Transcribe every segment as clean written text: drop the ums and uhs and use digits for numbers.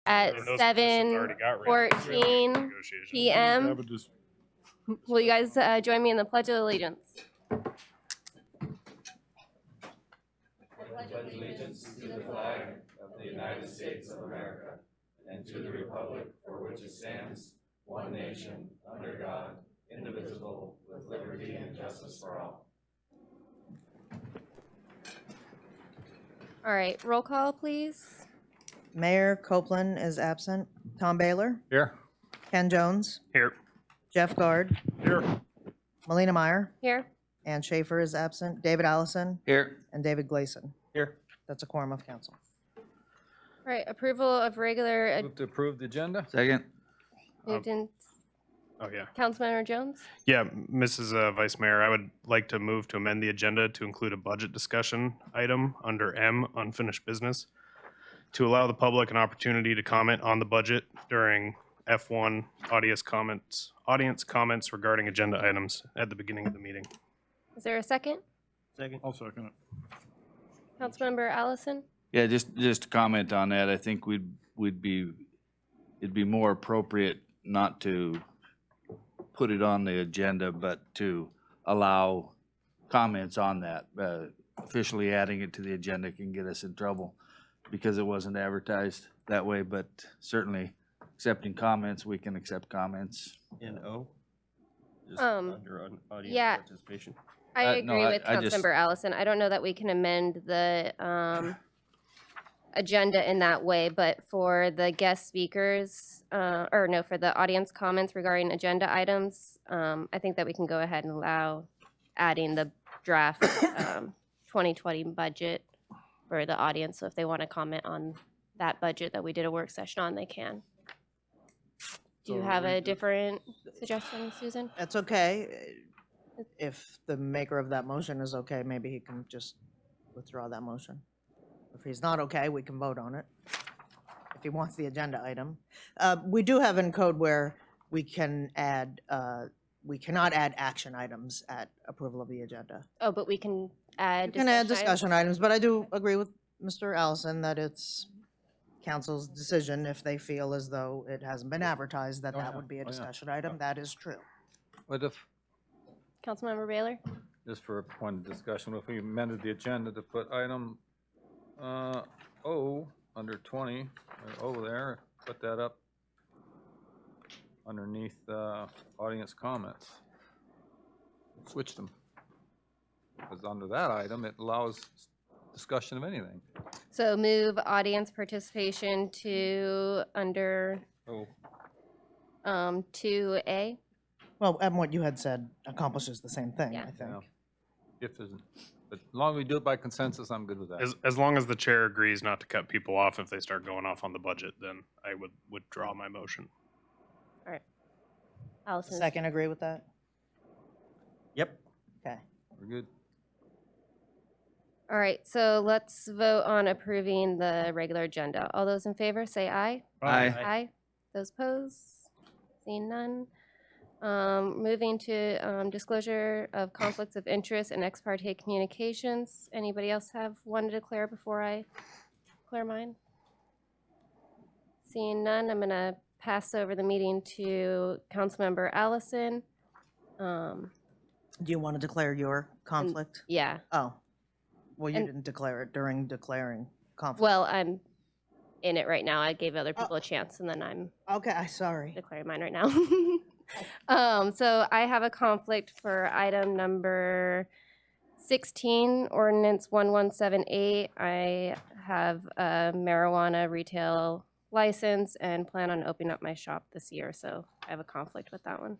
at And those positions already got rid of. 7:14 Negotiations. p.m. Will you guys join me in the Pledge of Allegiance? Allegiance to the flag of the United States of America and to the republic for which it stands, one nation, under God, indivisible, with liberty and justice for all. All right, roll call, please. Mayor Copeland is absent. Tom Baylor, Here. Ken Jones, Here. Jeff Guard, Here. Melina Meyer, Here. Ann Schaefer is absent. David Allison, Here. and David Gleason. Here. That's a quorum of council. All right, approval of regular Move to approve the agenda? Second. moved in. Oh, yeah. Councilmember Jones. Yeah, Mrs. Vice Mayor, I would like to move to amend the agenda to include a budget discussion item under M, unfinished business, to allow the public an opportunity to comment on the budget during F1 audience comments regarding agenda items at the beginning of the meeting. Is there a second? Second. I'll second it. Councilmember Allison. Yeah, just to comment on that, I think it'd be more appropriate not to put it on the agenda, but to allow comments on that. Officially adding it to the agenda can get us in trouble because it wasn't advertised that way, but certainly accepting comments, we can accept comments. In O? Just Um, under audience yeah. participation? I no, agree with I just- Councilmember Allison. I don't know that we can amend the agenda in that way, but for the guest speakers, for the audience comments regarding agenda items, I think that we can go ahead and allow adding the draft 2020 budget for the audience. So if they want to comment on that budget that we did a work session on, they can. Do you have a different suggestion, Susan? That's okay. If the maker of that motion is okay, maybe he can just withdraw that motion. If he's not okay, we can vote on it. If he wants the agenda item. We do have in code where we can add, we cannot add action items at approval of the agenda. Oh, but we can add. You can add items? discussion items, but I do agree with Mr. Allison that it's council's decision if they feel as though it hasn't been advertised that Oh, that yeah. would be a Oh, yeah. discussion item. That is true. What if, Councilmember Baylor? just for a point of discussion, if we amended the agenda to put item O under 20, or O there, put that up underneath audience comments. Switch them. Because under that item, it allows discussion of anything. So move audience participation to under Oh, 2A. Well, and what you had said accomplishes the same thing, Yeah. I think. yeah. If there's, but as long as we do it by consensus, I'm good with that. As long as the chair agrees not to cut people off if they start going off on the budget, then I would withdraw my motion. Allison. Second, agree with that? Yep. Okay. We're good. All right, so let's vote on approving the regular agenda. All those in favor, say aye. Aye. Aye. Those opposed? Seeing none. Moving to disclosure of conflicts of interest and ex parte communications. Anybody else have one to declare before I declare mine? Seeing none, I'm gonna pass over the meeting to Councilmember Allison. Do you want to declare your conflict? Yeah, Oh, well, you And- didn't declare it during declaring conflict. well, I'm in it right now. I gave other people a chance and then I'm Okay, sorry. declaring mine right now. So I have a conflict for item number 16, ordinance 1178. I have a marijuana retail license and plan on opening up my shop this year, so I have a conflict with that one.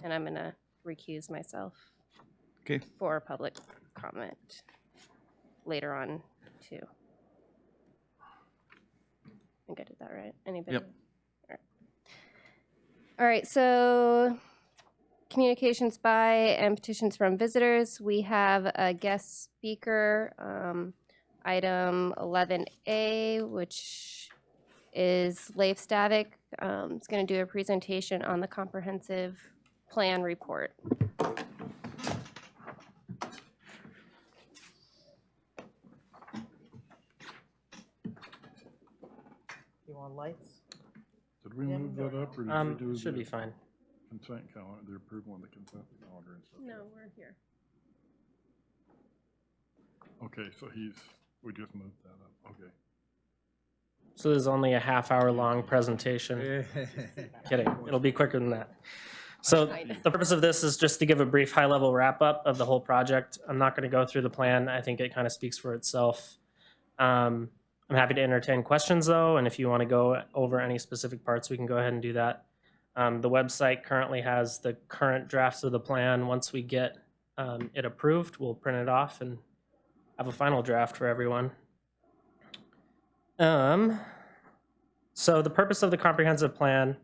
And I'm gonna recuse myself Okay. for public comment later on too. I think I did that right. Anybody? Yep. All right, so communications by and petitions from visitors. We have a guest speaker, item 11A, which is Leif Stavik. Is going to do a presentation on the comprehensive plan report. You You want lights? Did we Yeah. move that up, or did we do Should be the fine. consent calendar, the approval of the consent calendar and stuff? No, we're here. Okay, so we just moved that up, okay. So this is only a half-hour long presentation. Kidding, it'll be quicker than that. So the purpose of this is just to give a brief high-level wrap-up of the whole project. I'm not going to go through the plan. I think it kind of speaks for itself. I'm happy to entertain questions, though, and if you want to go over any specific parts, we can go ahead and do that. The website currently has the current drafts of the plan. Once we get it approved, we'll print it off and have a final draft for everyone. So the purpose of the comprehensive plan,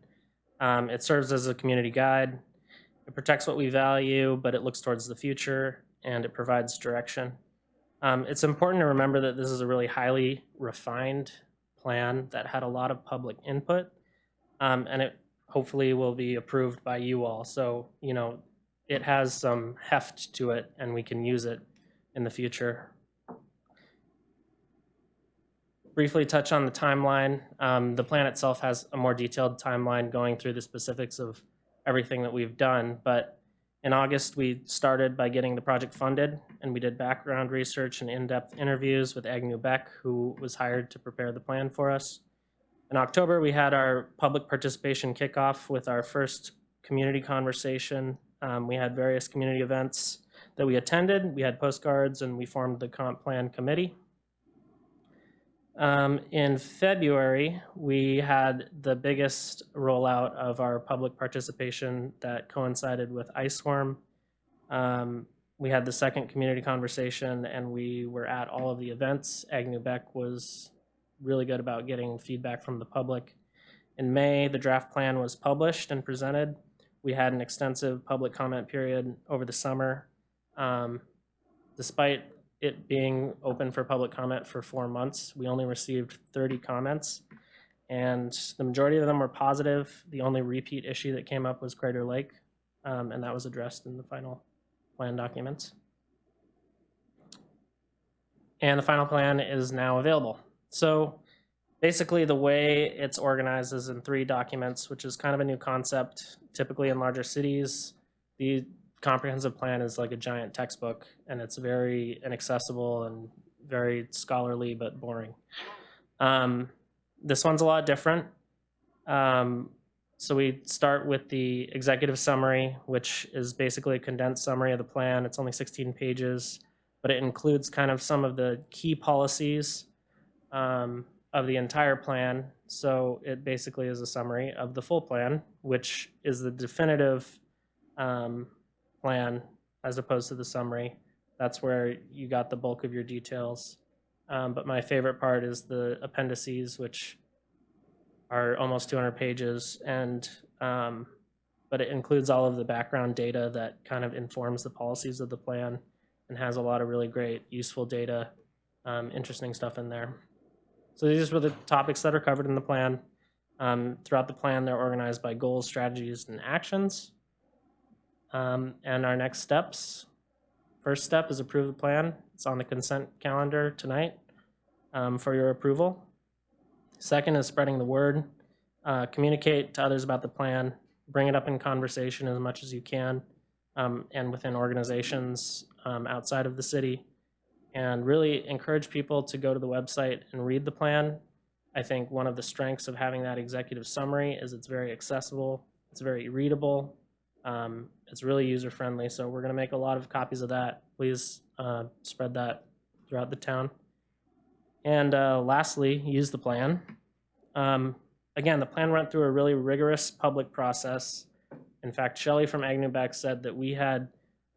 it serves as a community guide. It protects what we value, but it looks towards the future, and it provides direction. It's important to remember that this is a really highly refined plan that had a lot of public input, and it hopefully will be approved by you all. So, you know, it has some heft to it, and we can use it in the future. Briefly touch on the timeline. The plan itself has a more detailed timeline going through the specifics of everything that we've done. But in August, we started by getting the project funded, and we did background research and in-depth interviews with Agnew Beck, who was hired to prepare the plan for us. In October, we had our public participation kickoff with our first community conversation. We had various community events that we attended. We had postcards, and we formed the comp plan committee. In February, we had the biggest rollout of our public participation that coincided with IceWorm. We had the second community conversation, and we were at all of the events. Agnew Beck was really good about getting feedback from the public. In May, the draft plan was published and presented. We had an extensive public comment period over the summer. Despite it being open for public comment for 4 months, we only received 30 comments, and the majority of them were positive. The only repeat issue that came up was Crater Lake, and that was addressed in the final plan documents. And the final plan is now available. So basically the way it's organized is in 3 documents, which is kind of a new concept. Typically in larger cities, the comprehensive plan is like a giant textbook, and it's very inaccessible and very scholarly but boring. This one's a lot different. So we start with the executive summary, which is basically a condensed summary of the plan. It's only 16 pages, but it includes kind of some of the key policies of the entire plan. So it basically is a summary of the full plan, which is the definitive plan as opposed to the summary. That's where you got the bulk of your details. But my favorite part is the appendices, which are almost 200 pages, and but it includes all of the background data that kind of informs the policies of the plan and has a lot of really great, useful data, interesting stuff in there. So these were the topics that are covered in the plan. Throughout the plan, they're organized by goals, strategies, and actions. And our next steps, first step is approve the plan. It's on the consent calendar tonight for your approval. Second is spreading the word. Communicate to others about the plan. Bring it up in conversation as much as you can, and within organizations outside of the city. And really encourage people to go to the website and read the plan. I think one of the strengths of having that executive summary is it's very accessible, it's very readable, it's really user-friendly, so we're gonna make a lot of copies of that. Please spread that throughout the town. And lastly, use the plan. Again, the plan went through a really rigorous public process. In fact, Shelley from Agnew Beck said that we had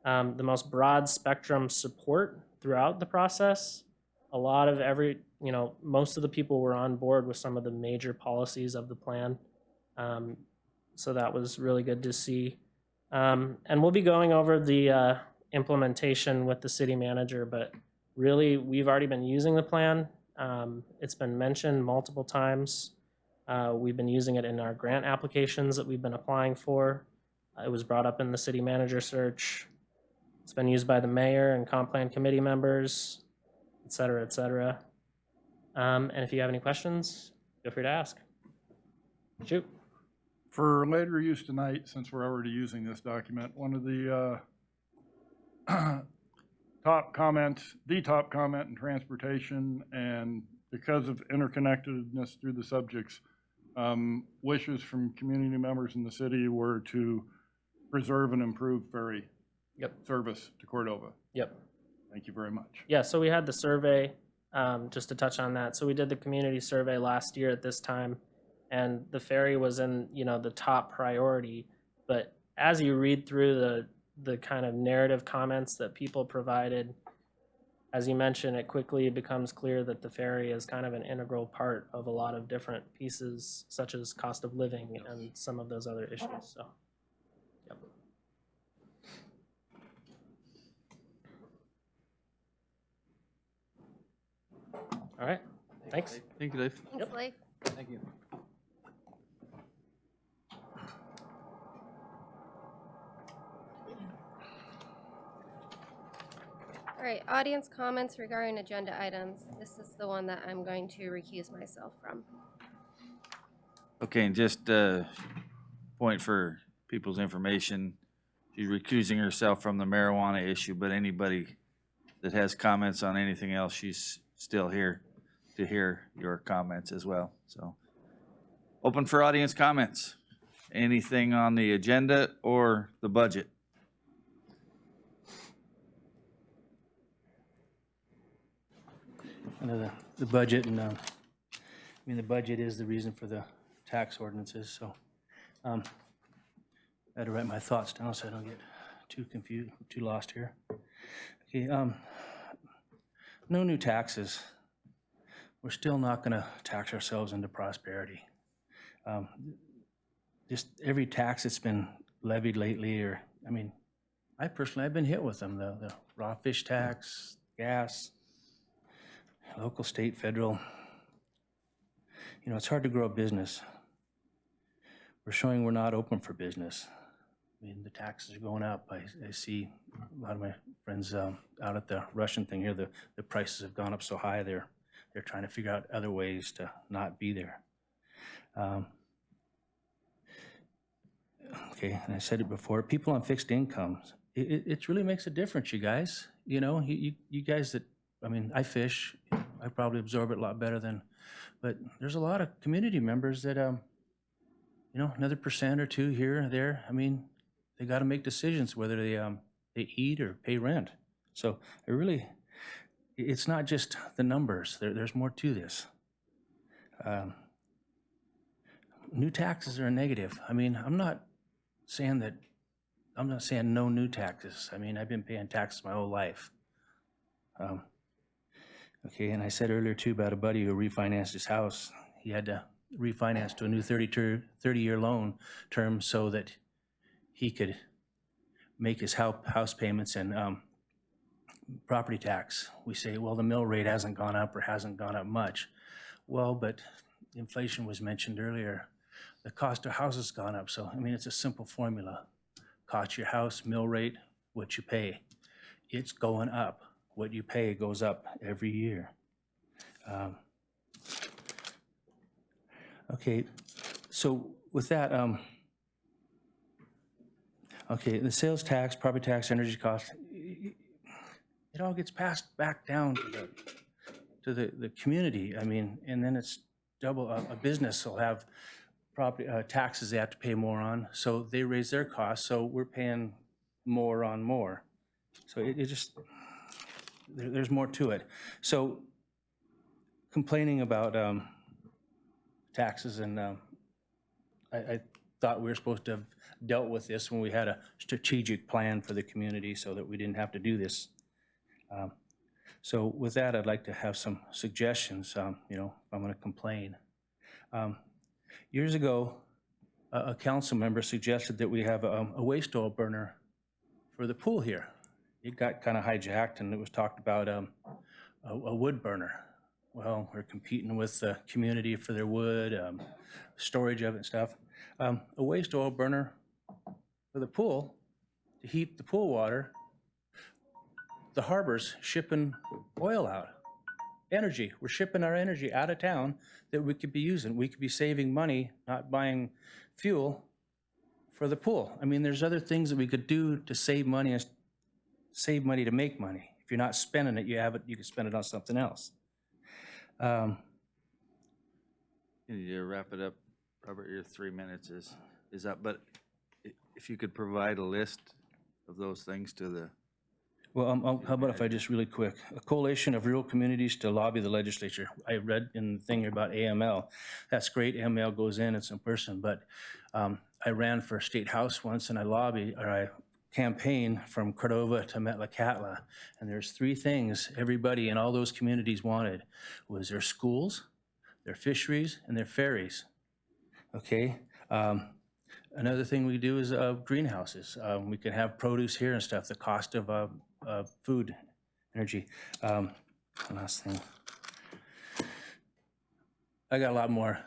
the most broad spectrum support throughout the process. A lot of most of the people were on board with some of the major policies of the plan. So that was really good to see. And we'll be going over the implementation with the city manager, but really we've already been using the plan. It's been mentioned multiple times. We've been using it in our grant applications that we've been applying for. It was brought up in the city manager search. It's been used by the mayor and comp plan committee members, et cetera, et cetera. And if you have any questions, Feel free to ask. Shoot. For later use tonight, since we're already using this document, one of the top comments, the top comment in transportation, and because of interconnectedness through the subjects, wishes from community members in the city were to preserve and improve ferry Yep. service to Cordova. Yep. Thank you very much. Yeah, so we had the survey, just to touch on that. So we did the community survey last year at this time, and the ferry was in, the top priority. But as you read through the kind of narrative comments that people provided, as you mentioned, it quickly becomes clear that the ferry is kind of an integral part of a lot of different pieces, such as cost of living and some of those other issues. So, yep. All right, thanks. Thank you, Dave. Thanks, Blake. Thank you. All right, audience comments regarding agenda items. This is the one that I'm going to recuse myself from. Okay, and just point for people's information, she's recusing herself from the marijuana issue, but anybody that has comments on anything else, she's still here to hear your comments as well. So, open for audience comments. Anything on the agenda or the budget? The budget, and the budget is the reason for the tax ordinances, so I had to write my thoughts down so I don't get too confused, too lost here. Okay, no new taxes. We're still not gonna tax ourselves into prosperity. Just every tax that's been levied lately, I've been hit with them, the raw fish tax, gas, local, state, federal. It's hard to grow a business. We're showing we're not open for business. The taxes are going up. I see a lot of my friends out at the Russian thing here, the prices have gone up so high, they're trying to figure out other ways to not be there. Okay, and I said it before, people on fixed incomes, it really makes a difference, you guys. You guys that, I fish, I probably absorb it a lot better than, but there's a lot of community members that, another % or two here or there, they got to make decisions whether they eat or pay rent. So it's not just the numbers. There's more to this. New taxes are a negative. I'm not saying no new taxes. I've been paying taxes my whole life. Okay, and I said earlier too about a buddy who refinanced his house. He had to refinance to a new 30-year loan term so that he could make his house payments and property tax. We say, well, the mill rate hasn't gone up or hasn't gone up much. Well, but inflation was mentioned earlier. The cost of houses gone up. So, it's a simple formula. Cost of your house, mill rate, what you pay. It's going up. What you pay goes up every year. Okay, so with that, okay, the sales tax, property tax, energy cost, it all gets passed back down to the community. And then it's double. A business will have property taxes they have to pay more on, so they raise their costs. So we're paying more on more. So it just there's more to it. So complaining about taxes, and I thought we were supposed to have dealt with this when we had a strategic plan for the community so that we didn't have to do this. So with that, I'd like to have some suggestions, if I'm going to complain. Years ago, a council member suggested that we have a waste oil burner for the pool here. It got kind of hijacked, and it was talked about a wood burner. Well, we're competing with the community for their wood, storage of it and stuff. A waste oil burner for the pool to heat the pool water. The harbor's shipping oil out energy. We're shipping our energy out of town that we could be using. We could be saving money, not buying fuel for the pool. I mean, there's other things that we could do to save money to make money. If you're not spending it, you can spend it on something else. Can you wrap it up, Robert? Your 3 minutes is up, but if you could provide a list of those things to the, Well, how about if I just really quick, a coalition of rural communities to lobby the legislature. I read in the thing about AML. That's great, AML goes in, it's in person, but I ran for state house once and I campaigned from Cordova to Metlakatla. And there's 3 things everybody in all those communities wanted, was their schools, their fisheries, and their ferries. Okay? Another thing we do is greenhouses. We can have produce here and stuff, the cost of food, energy. Last thing. I got a lot more.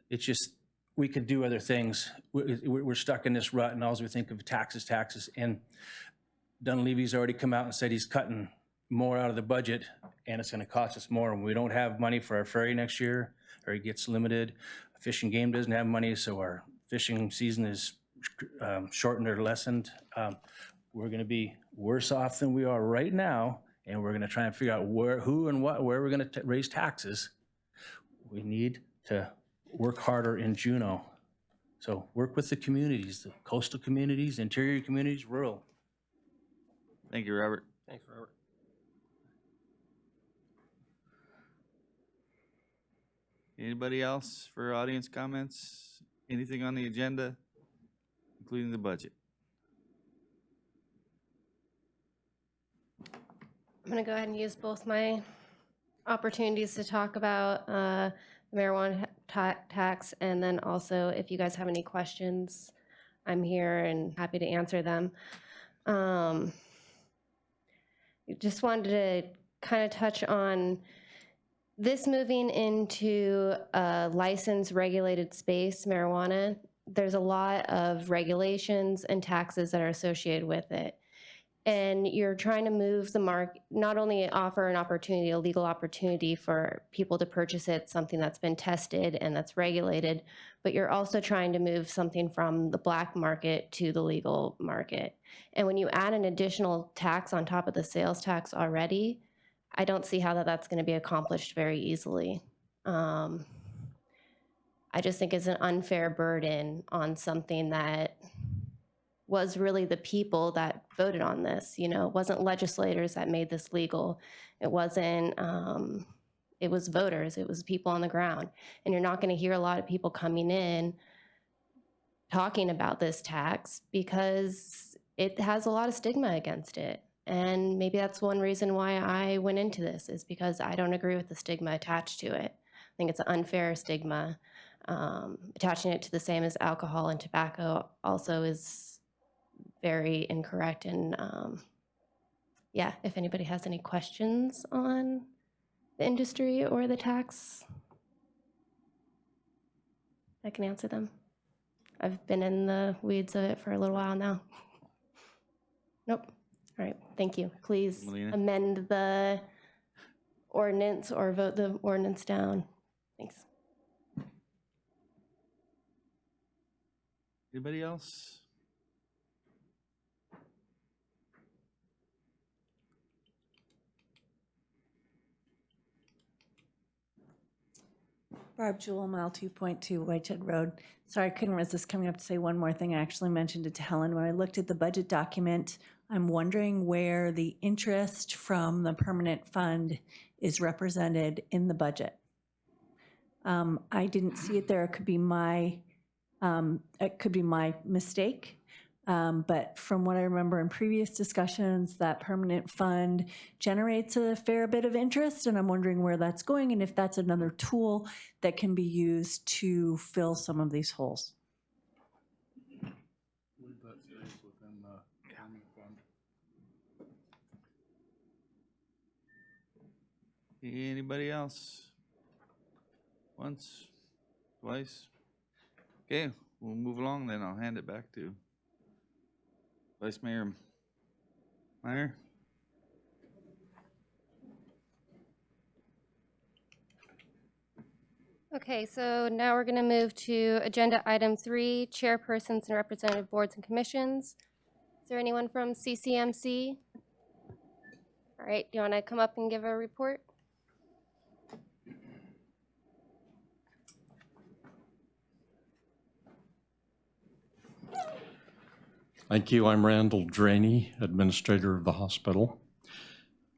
It's just, we could do other things. We're stuck in this rut and all we think of taxes. And Dunleavy's already come out and said he's cutting more out of the budget and it's gonna cost us more. And we don't have money for our ferry next year, or it gets limited. Fish and Game doesn't have money, so our fishing season is shortened or lessened. We're gonna be worse off than we are right now, and we're gonna try and figure out where we're gonna raise taxes. We need to work harder in Juneau. So work with the communities, the coastal communities, interior communities, rural. thank you, Robert. Thanks, Robert. Anybody else for audience comments? Anything on the agenda, including the budget? I'm going to go ahead and use both my opportunities to talk about the marijuana tax, and then also if you guys have any questions, I'm here and happy to answer them. Just wanted to kind of touch on this moving into a licensed regulated space, marijuana. There's a lot of regulations and taxes that are associated with it. And you're trying to move the market, not only offer an opportunity, a legal opportunity for people to purchase it, something that's been tested and that's regulated, but you're also trying to move something from the black market to the legal market. And when you add an additional tax on top of the sales tax already, I don't see how that's going to be accomplished very easily. I just think it's an unfair burden on something that was really the people that voted on this. You know, it wasn't legislators that made this legal. It wasn't, it was voters, it was people on the ground. And you're not going to hear a lot of people coming in talking about this tax because it has a lot of stigma against it. And maybe that's one reason why I went into this, is because I don't agree with the stigma attached to it. I think it's an unfair stigma. Attaching it to the same as alcohol and tobacco also is very incorrect. And yeah, if anybody has any questions on the industry or the tax, I can answer them. I've been in the weeds of it for a little while now. Nope. All right, thank you. Please Melina? amend the ordinance or vote the ordinance down. Thanks. Anybody else? Barb Jewell, mile 2.2 Whitehead Road. Sorry, I couldn't resist coming up to say one more thing. I actually mentioned it to Helen. When I looked at the budget document, I'm wondering where the interest from the permanent fund is represented in the budget. I didn't see it there. It could be my mistake. But from what I remember in previous discussions, that permanent fund generates a fair bit of interest, and I'm wondering where that's going and if that's another tool that can be used to fill some of these holes. Believe that stays within the permanent fund. Anybody else? Once, twice? Okay, we'll move along then. I'll hand it back to Vice Mayor Meyer. Okay, so now we're going to move to agenda item 3, chairpersons and representative boards and commissions. Is there anyone from CCMC? All right, do you want to come up and give a report? Thank you. I'm Randall Draney, administrator of the hospital.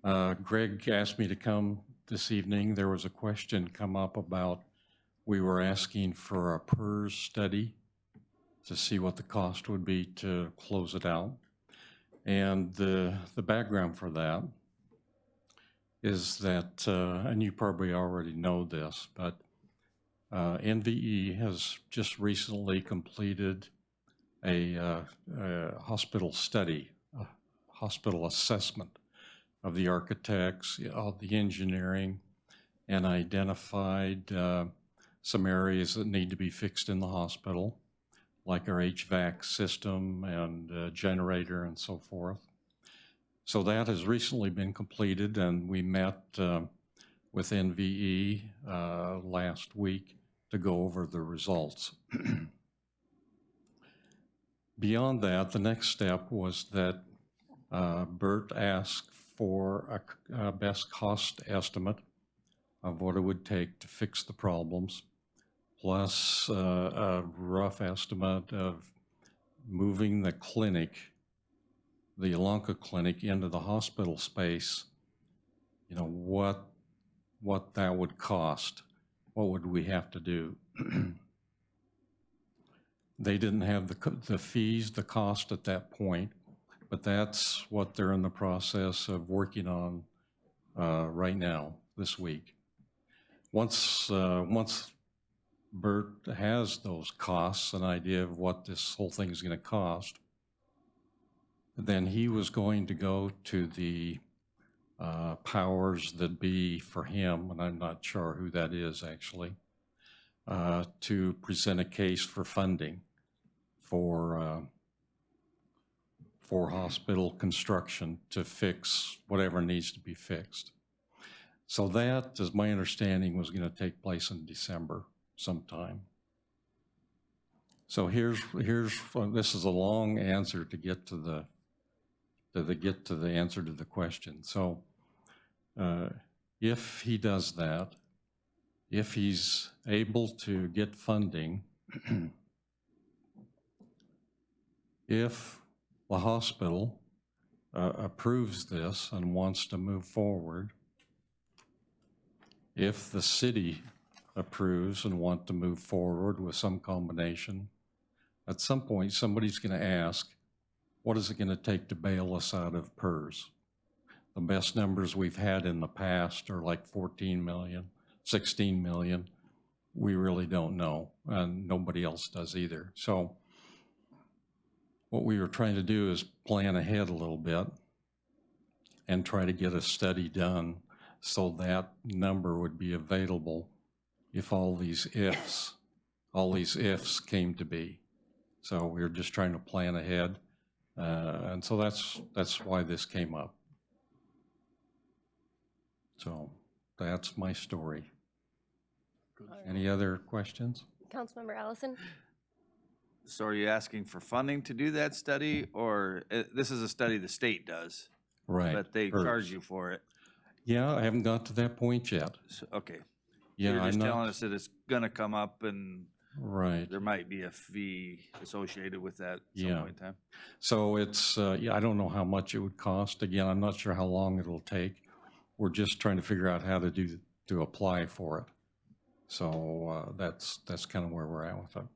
Greg asked me to come this evening. There was a question come up about we were asking for a PERS study to see what the cost would be to close it out. And the background for that is that, and you probably already know this, but NVE has just recently completed a hospital study, a hospital assessment of the architects, of the engineering, and identified some areas that need to be fixed in the hospital, like our HVAC system and generator and so forth. So that has recently been completed, and we met with NVE last week to go over the results. Beyond that, the next step was that Bert asked for a best cost estimate of what it would take to fix the problems, plus a rough estimate of moving the clinic, the Yelonka Clinic, into the hospital space. You know, what that would cost, what would we have to do? They didn't have the fees, the cost at that point, but that's what they're in the process of working on right now, this week. Once Bert has those costs, an idea of what this whole thing is going to cost, then he was going to go to the powers that be for him, and I'm not sure who that is actually, to present a case for funding for hospital construction to fix whatever needs to be fixed. So that, as my understanding, was going to take place in December sometime. So this is a long answer to get to the answer to the question. So if he does that, if he's able to get funding, if the hospital approves this and wants to move forward, if the city approves and want to move forward with some combination, at some point somebody's going to ask, what is it going to take to bail us out of PERS? The best numbers we've had in the past are like 14 million, 16 million. We really don't know, and nobody else does either. So what we were trying to do is plan ahead a little bit and try to get a study done so that number would be available if all these ifs came to be. So we were just trying to plan ahead. And so that's why this came up. So that's my story. Any other questions? Councilmember Allison? So are you asking for funding to do that study, or this is a study the state does, Right. but they PERS. charge you for it? Yeah, I haven't got to that point yet. So, okay. Yeah, You're just I'm telling not, us that it's gonna come up and right. there might be a fee associated with that at some Yeah. point in time. So it's, yeah, I don't know how much it would cost. Again, I'm not sure how long it'll take. We're just trying to figure out how to apply for it. So that's kind of where we're at with it.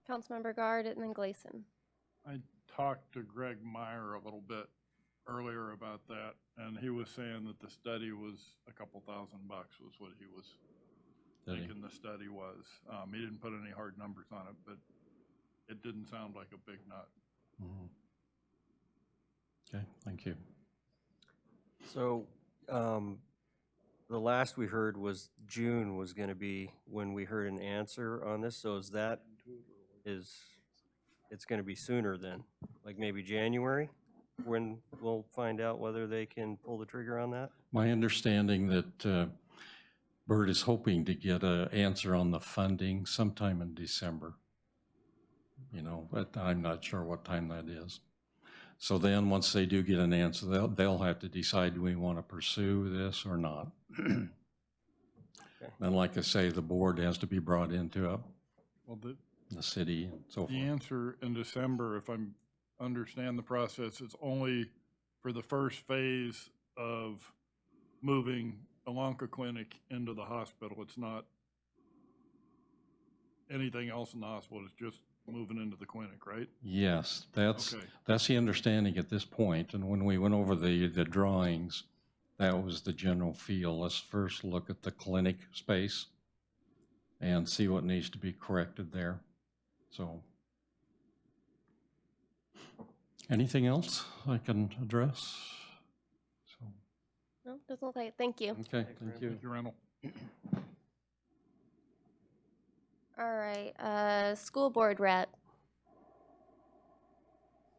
Councilmember Guard and then Gleason. I talked to Greg Meyer a little bit earlier about that, and he was saying that the study was a couple $1,000 was what he was thinking the study was. He didn't put any hard numbers on it, but it didn't sound like a big nut. Mhm. Okay, thank you. So, the last we heard was June was gonna be when we heard an answer on this, so it's gonna be sooner then? Like maybe January, when we'll find out whether they can pull the trigger on that? My understanding that Bert is hoping to get an answer on the funding sometime in December. You know, but I'm not sure what time that is. So then, once they do get an answer, they'll have to decide, do we want to pursue this or not? Then, like I say, the board has to be brought into it, Well, the city and so the forth. answer in December, if I understand the process, it's only for the first phase of moving Elanca Clinic into the hospital. It's not anything else in the hospital. It's just moving into the clinic, right? Yes, that's Okay. the understanding at this point. And when we went over the drawings, that was the general feel. Let's first look at the clinic space and see what needs to be corrected there. So, anything else I can address? So, No, doesn't look like it. Thank you. okay, thank you. Thank you, Randall. All right, school board rep.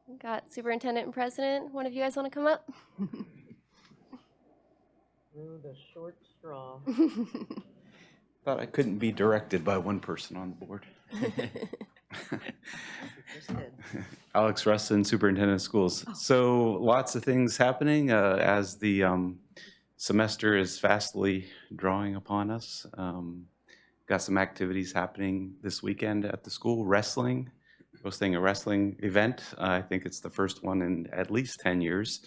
We got superintendent and president. One of you guys want to come up? Through the short straw. Thought I couldn't be directed by one person on the board. Just did. Alex Rustin, Superintendent of Schools. So lots of things happening as the semester is fastly drawing upon us. Got some activities happening this weekend at the school. Wrestling, hosting a wrestling event. I think it's the first one in at least 10 years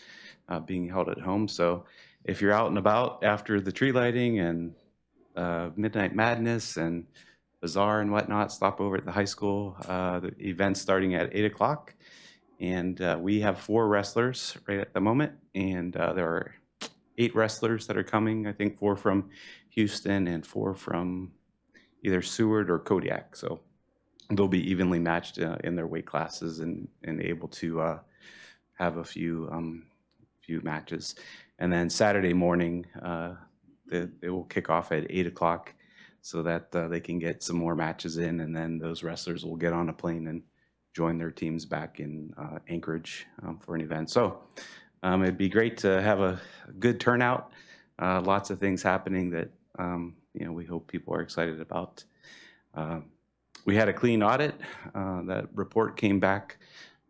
being held at home. So if you're out and about after the tree lighting and Midnight Madness and Bazaar and whatnot, stop over at the high school. The event's starting at 8 o'clock. And we have 4 wrestlers right at the moment. And there are 8 wrestlers that are coming. I think 4 from Houston and 4 from either Seward or Kodiak. So they'll be evenly matched in their weight classes and able to have a few matches. And then Saturday morning, it will kick off at 8 o'clock so that they can get some more matches in, and then those wrestlers will get on a plane and join their teams back in Anchorage for an event. So it'd be great to have a good turnout. Lots of things happening that we hope people are excited about. We had a clean audit. That report came back,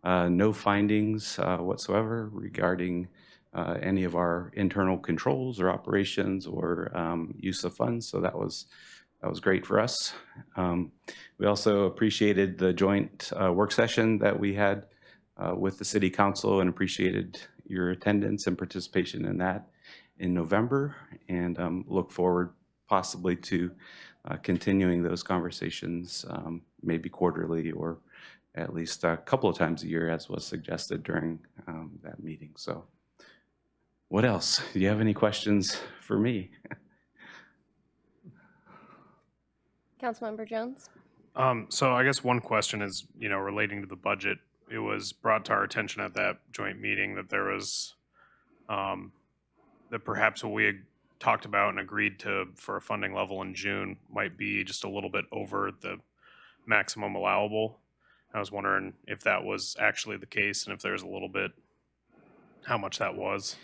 no findings whatsoever regarding any of our internal controls or operations or use of funds. So that was great for us. We also appreciated the joint work session that we had with the City Council and appreciated your attendance and participation in that in November, and look forward possibly to continuing those conversations maybe quarterly or at least a couple of times a year, as was suggested during that meeting. So what else? Do you have any questions for me? Councilmember Jones? So I guess one question is, relating to the budget. It was brought to our attention at that joint meeting that there was, that perhaps what we had talked about and agreed to for a funding level in June might be just a little bit over the maximum allowable. I was wondering if that was actually the case and if there's a little bit, how much that was.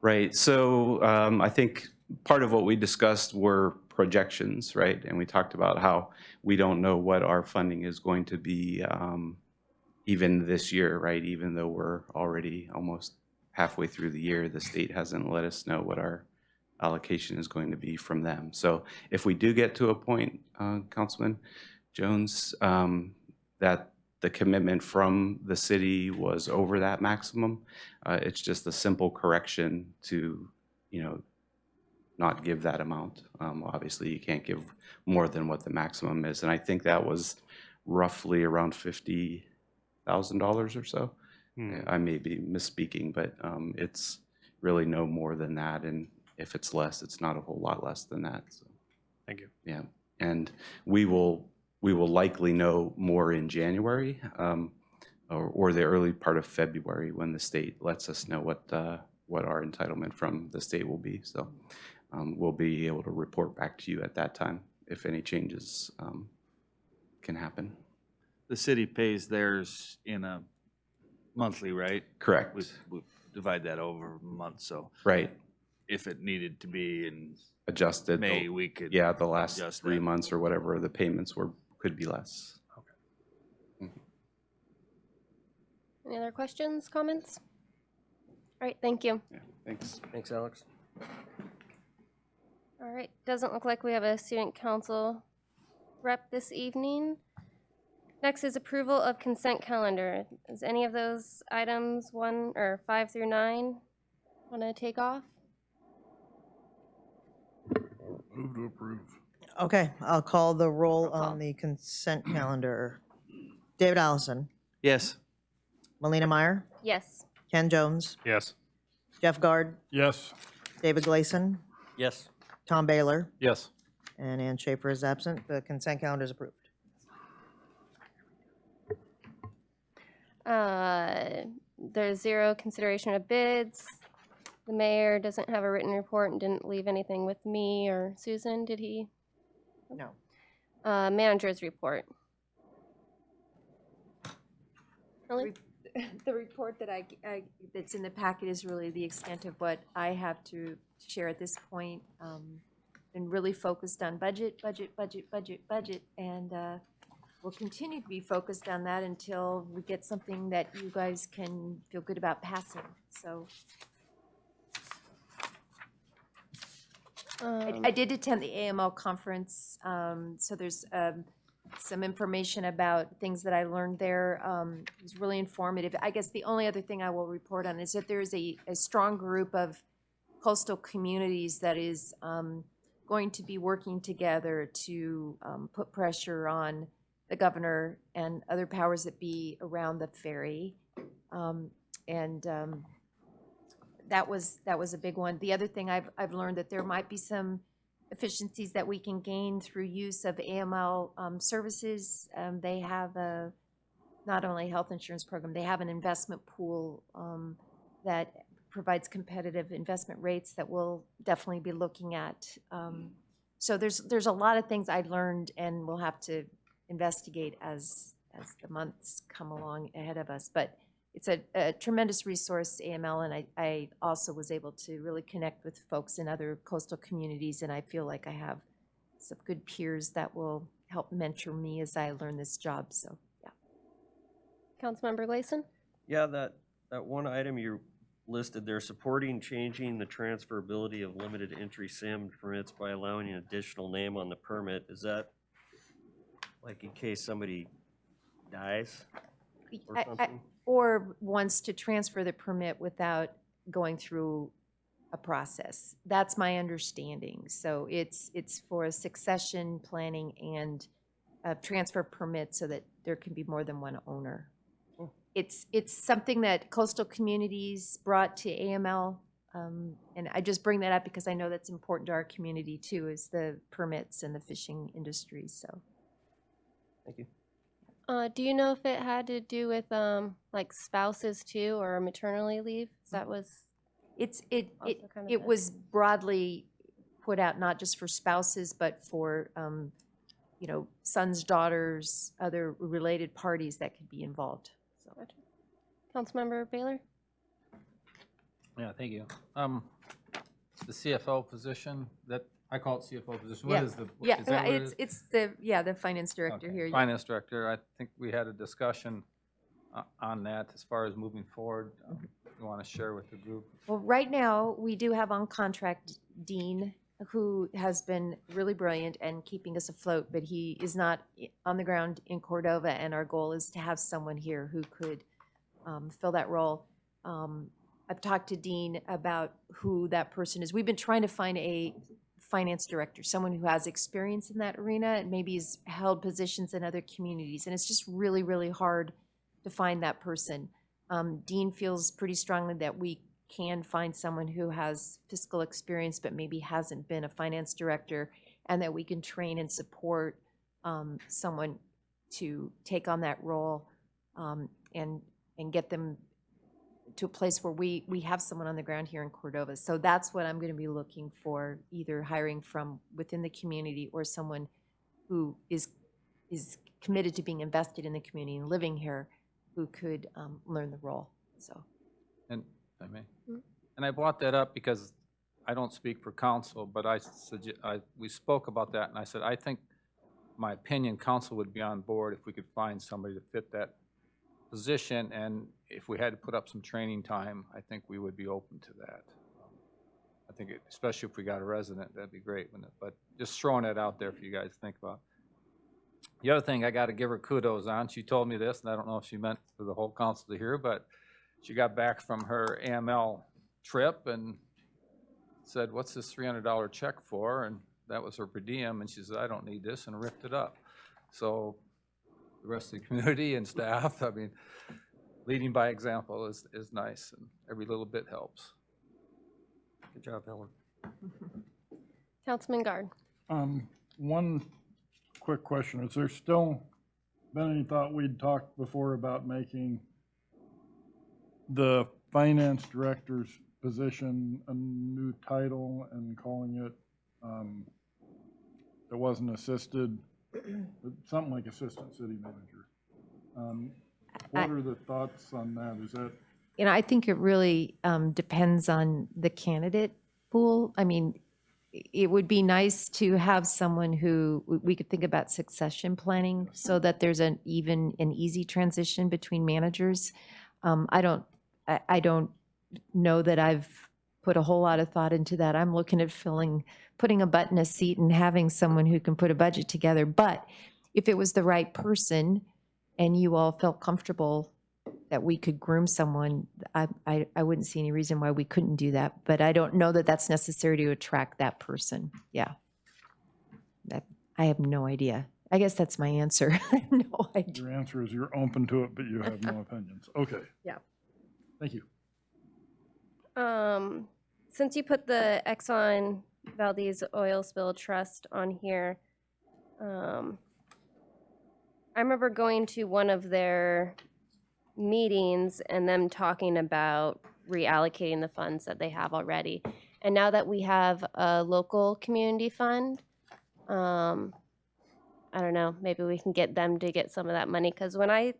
Right. So I think part of what we discussed were projections, right? And we talked about how we don't know what our funding is going to be even this year, right? Even though we're already almost halfway through the year, the state hasn't let us know what our allocation is going to be from them. So if we do get to a point, Councilman Jones, that the commitment from the city was over that maximum, it's just a simple correction to, not give that amount. Obviously, you can't give more than what the maximum is. And I think that was roughly around $50,000 or so. I may be misspeaking, but it's really no more than that. And if it's less, it's not a whole lot less than that. So, Thank you. yeah. And we will likely know more in January or the early part of February when the state lets us know what our entitlement from the state will be. So we'll be able to report back to you at that time if any changes can happen. The city pays theirs in a monthly, right? Correct. We divide that over a month, so. Right. if it needed to be in Adjusted. May, we could. Yeah, the last adjust 3 that. months or whatever, the payments could be less. Any other questions, comments? All right, thank you. Yeah, thanks. Thanks, Alex. All right, doesn't look like we have a student council rep this evening. Next is approval of consent calendar. Is any of those items 1 or 5 through 9 want to take off? Move to approve. Okay, I'll call the roll Roll call. on the consent calendar. David Allison, Yes. Melina Meyer, Yes. Ken Jones, Yes. Jeff Guard, Yes. David Gleason, Yes. Tom Baylor, Yes. and Ann Schaefer is absent. The consent calendar is approved. There's 0 consideration of bids. The mayor doesn't have a written report and didn't leave anything with me or Susan, did he? No. Manager's report. Ellie? The report that that's in the packet is really the extent of what I have to share at this point. Been really focused on budget, and we'll continue to be focused on that until we get something that you guys can feel good about passing. So I did attend the AML conference, so there's some information about things that I learned there. It was really informative. I guess the only other thing I will report on is that there's a strong group of coastal communities that is going to be working together to put pressure on the governor and other powers that be around the ferry. That was a big one. The other thing I've learned that there might be some efficiencies that we can gain through use of AML services. They have not only a health insurance program, they have an investment pool that provides competitive investment rates that we'll definitely be looking at. So there's a lot of things I learned and we'll have to investigate as the months come along ahead of us. But it's a tremendous resource, AML, and I also was able to really connect with folks in other coastal communities, and I feel like I have some good peers that will help mentor me as I learn this job, so, yeah. Councilmember Gleason? Yeah, that one item you listed there, supporting changing the transferability of limited entry SIM permits by allowing an additional name on the permit. Is that like in case somebody dies or something? Or wants to transfer the permit without going through a process. That's my understanding. So it's for a succession planning and a transfer permit so that there can be more than one owner. It's something that coastal communities brought to AML, and I just bring that up because I know that's important to our community too, is the permits and the fishing industry, so. Thank you. Do you know if it had to do with like spouses too, or maternity leave? That was also kind of It was broadly put out, not just for spouses, but for, sons, daughters, other related parties that could be involved. So. Gotcha. Councilmember Baylor? Yeah, thank you. The CFO position, that, I call it CFO position. Yeah. What is the? Yeah, is that what it is? it's the finance director Okay. here. yeah. Finance director, I think we had a discussion on that as far as moving forward. You want to share with the group? Well, right now, we do have on contract Dean, who has been really brilliant and keeping us afloat, but he is not on the ground in Cordova, and our goal is to have someone here who could fill that role. I've talked to Dean about who that person is. We've been trying to find a finance director, someone who has experience in that arena and maybe has held positions in other communities, and it's just really, really hard to find that person. Dean feels pretty strongly that we can find someone who has fiscal experience but maybe hasn't been a finance director, and that we can train and support someone to take on that role and get them to a place where we have someone on the ground here in Cordova. So that's what I'm going to be looking for, either hiring from within the community or someone who is committed to being invested in the community and living here, who could learn the role. So. And if I may. And I brought that up because I don't speak for council, but we spoke about that, and I said, I think, my opinion, council would be on board if we could find somebody to fit that position, and if we had to put up some training time, I think we would be open to that. I think, especially if we got a resident, that'd be great, wouldn't it? But just throwing that out there for you guys to think about. The other thing I got to give her kudos on, she told me this, and I don't know if she meant for the whole council to hear, but she got back from her AML trip and said, what's this $300 check for? And that was her per diem, and she said, I don't need this, and ripped it up. So the rest of the community and staff, I mean, leading by example is nice, and every little bit helps. Good job, Helen. Councilman Guard. One quick question. Has there still been any thought, we'd talked before about making the finance director's position a new title and calling it, it wasn't assisted, but something like assistant city manager. What are the thoughts on that? Is that? You know, I think it really depends on the candidate pool. I mean, it would be nice to have someone who we could think about succession planning so that there's an easy transition between managers. I don't know that I've put a whole lot of thought into that. I'm looking at putting a butt in a seat and having someone who can put a budget together. But if it was the right person and you all felt comfortable that we could groom someone, I wouldn't see any reason why we couldn't do that. But I don't know that that's necessary to attract that person. Yeah. I have no idea. I guess that's my answer. I have no idea. Your answer is you're open to it, but you have no opinions. Okay. Yeah. Thank you. Since you put the Exxon Valdez oil spill trust on here, I remember going to one of their meetings and them talking about reallocating the funds that they have already. And now that we have a local community fund, I don't know, maybe we can get them to get some of that money. Because when I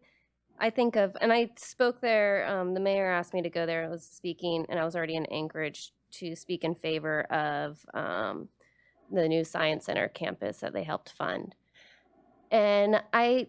think of, and I spoke there, the mayor asked me to go there. I was speaking, and I was already in Anchorage to speak in favor of the new Science Center campus that they helped fund. And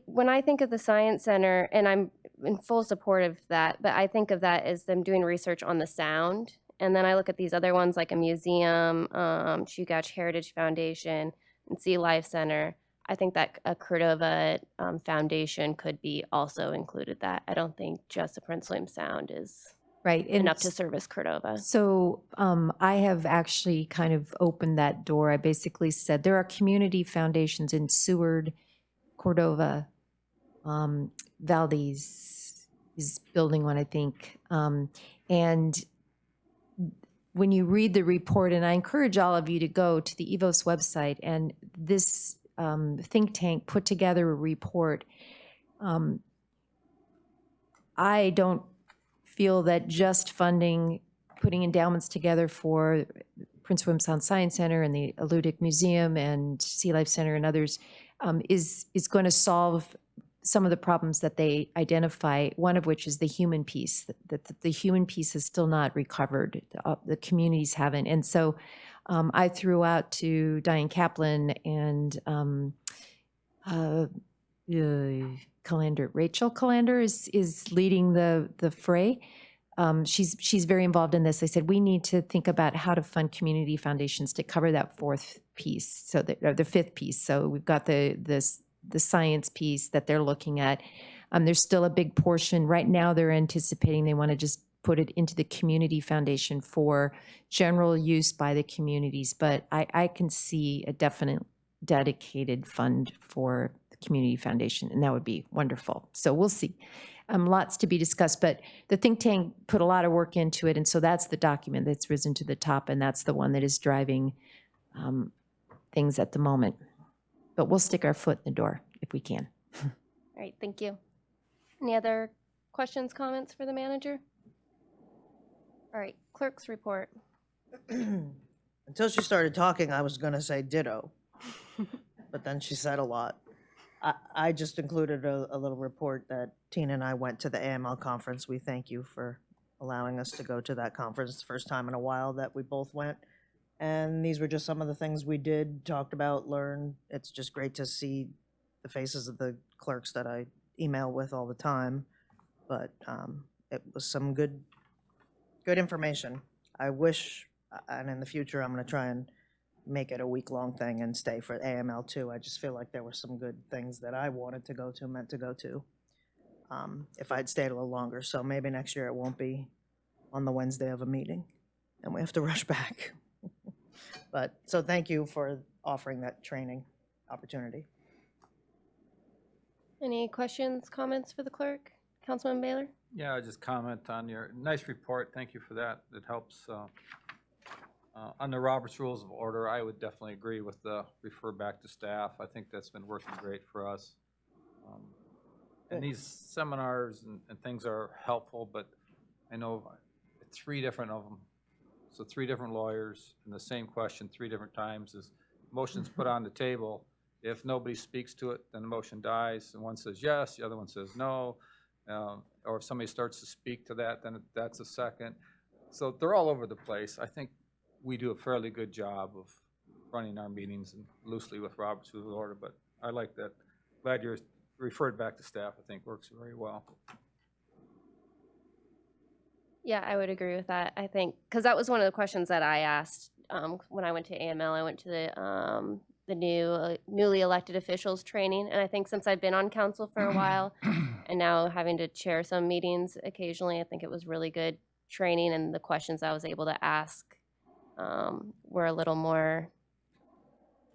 when I think of the Science Center, and I'm in full support of that, but I think of that as them doing research on the sound. And then I look at these other ones like a museum, Chugach Heritage Foundation, and Sea Life Center. I think that a Cordova Foundation could be also included that. I don't think just the Prince William Sound is Right. And enough to service Cordova. So I have actually kind of opened that door. I basically said there are community foundations in Seward, Cordova, Valdez is building one, I think. And when you read the report, and I encourage all of you to go to the EVOS website, and this think tank put together a report. I don't feel that just funding, putting endowments together for Prince William Sound Science Center and the Alludic Museum and Sea Life Center and others is going to solve some of the problems that they identify, one of which is the human piece, that the human piece is still not recovered. The communities haven't. And so I threw out to Diane Kaplan and Rachel Calander is leading the fray. She's very involved in this. I said, we need to think about how to fund community foundations to cover that fourth piece, so the fifth piece. So we've got the science piece that they're looking at. There's still a big portion. Right now they're anticipating they want to just put it into the community foundation for general use by the communities. But I can see a definite dedicated fund for the community foundation, and that would be wonderful. So we'll see. Lots to be discussed, but the think tank put a lot of work into it, and so that's the document that's risen to the top, and that's the one that is driving things at the moment. But we'll stick our foot in the door if we can. All right, thank you. Any other questions, comments for the manager? All right, clerk's report. Until she started talking, I was going to say ditto, but then she said a lot. I just included a little report that Tina and I went to the AML conference. We thank you for allowing us to go to that conference. It's the first time in a while that we both went. And these were just some of the things we did, talked about, learned. It's just great to see the faces of the clerks that I email with all the time. But it was some good information. I wish, and in the future, I'm going to try and make it a week-long thing and stay for AML too. I just feel like there were some good things that I wanted to go to, meant to go to, if I'd stayed a little longer. So maybe next year it won't be on the Wednesday of a meeting, and we have to rush back. But, so thank you for offering that training opportunity. Any questions, comments for the clerk? Councilman Baylor? Yeah, I just comment on your nice report. Thank you for that. It helps. On the Robert's Rules of Order, I would definitely agree with the refer back to staff. I think that's been working great for us. And these seminars and things are helpful, but I know 3 different of them. So 3 different lawyers and the same question 3 different times is motion's put on the table. If nobody speaks to it, then the motion dies, and one says yes, the other one says no. Or if somebody starts to speak to that, then that's a second. So they're all over the place. I think we do a fairly good job of running our meetings and loosely with Robert's Rules of Order, but I like that. Glad you're referred back to staff. I think works very well. Yeah, I would agree with that. I think, because that was one of the questions that I asked when I went to AML. I went to the newly elected officials training, and I think since I've been on council for a while and now having to chair some meetings occasionally, I think it was really good training, and the questions I was able to ask were a little more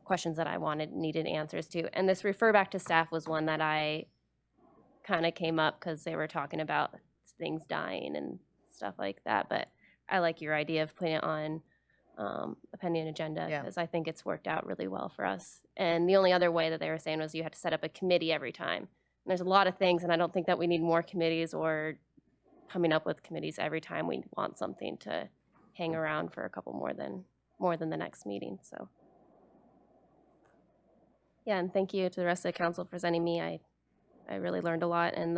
questions that I needed answers to. And this refer back to staff was one that I kind of came up because they were talking about things dying and stuff like that. But I like your idea of putting it on a pending agenda, Yeah. because I think it's worked out really well for us. And the only other way that they were saying was you had to set up a committee every time. And there's a lot of things, and I don't think that we need more committees or coming up with committees every time we want something to hang around for a couple more than the next meeting. So yeah, and thank you to the rest of the council for sending me. I really learned a lot, and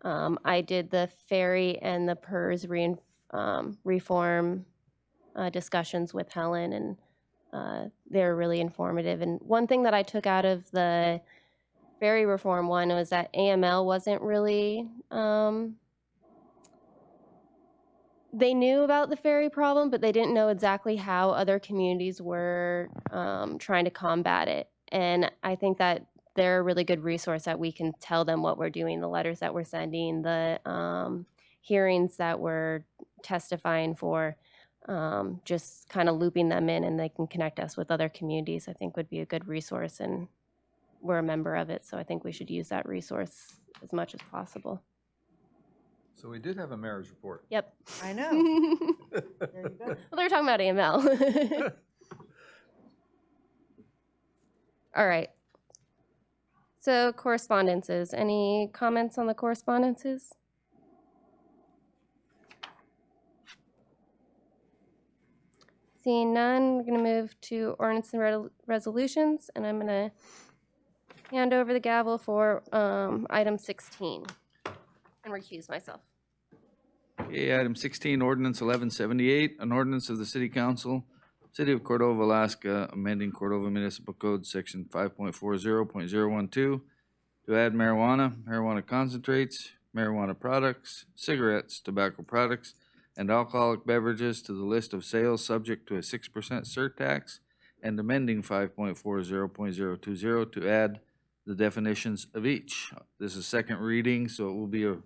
I did the ferry and the PERS reform discussions with Helen, and they're really informative. And one thing that I took out of the ferry reform one was that AML wasn't really, they knew about the ferry problem, but they didn't know exactly how other communities were trying to combat it. And I think that they're a really good resource that we can tell them what we're doing, the letters that we're sending, the hearings that we're testifying for, just kind of looping them in, and they can connect us with other communities, I think would be a good resource, and we're a member of it, so I think we should use that resource as much as possible. So we did have a mayor's report. Yep. I know. There you go. Well, they were talking about AML. All right. So correspondences. Any comments on the correspondences? Seeing none, we're going to move to ordinance and resolutions, and I'm going to hand over the gavel for item 16 and recuse myself. Okay, item 16, ordinance 1178, an ordinance of the City Council, City of Cordova, Alaska, amending Cordova Municipal Code, Section 5.40.012, to add marijuana concentrates, marijuana products, cigarettes, tobacco products, and alcoholic beverages to the list of sales subject to a 6% surtax, and amending 5.40.020 to add the definitions of each. This is second reading, so it will be a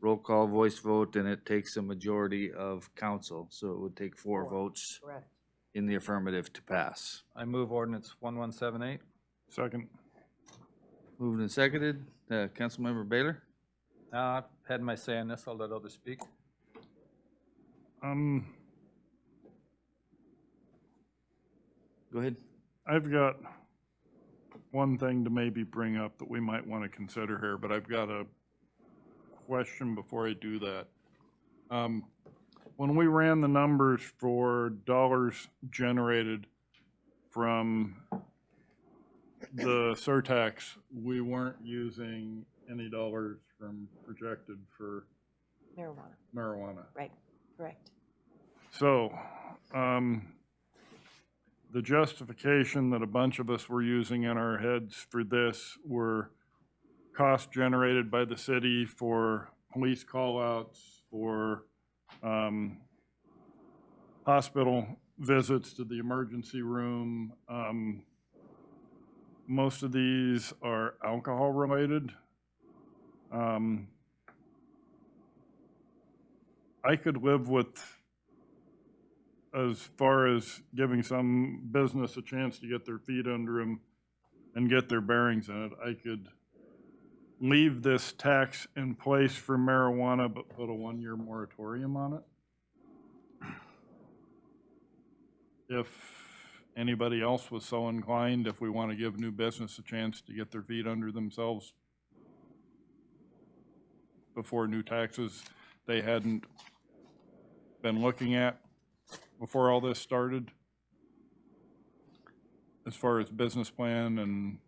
roll call voice vote, and it takes a majority of council, so it would take 4 votes Correct. in the affirmative to pass. I move ordinance 1178. Second. Moved and seconded. Councilmember Baylor? I've had my say on this. I'll let others speak. Go ahead. I've got one thing to maybe bring up that we might want to consider here, but I've got a question before I do that. When we ran the numbers for dollars generated from the surtax, we weren't using any dollars from projected for Marijuana, marijuana. right, correct. So, the justification that a bunch of us were using in our heads for this were costs generated by the city for police call-outs, for hospital visits to the emergency room. Most of these are alcohol-related. I could live with, as far as giving some business a chance to get their feet under them and get their bearings in it, I could leave this tax in place for marijuana, but put a 1-year moratorium on it. If anybody else was so inclined, if we want to give new business a chance to get their feet under themselves before new taxes they hadn't been looking at before all this started, as far as business plan and,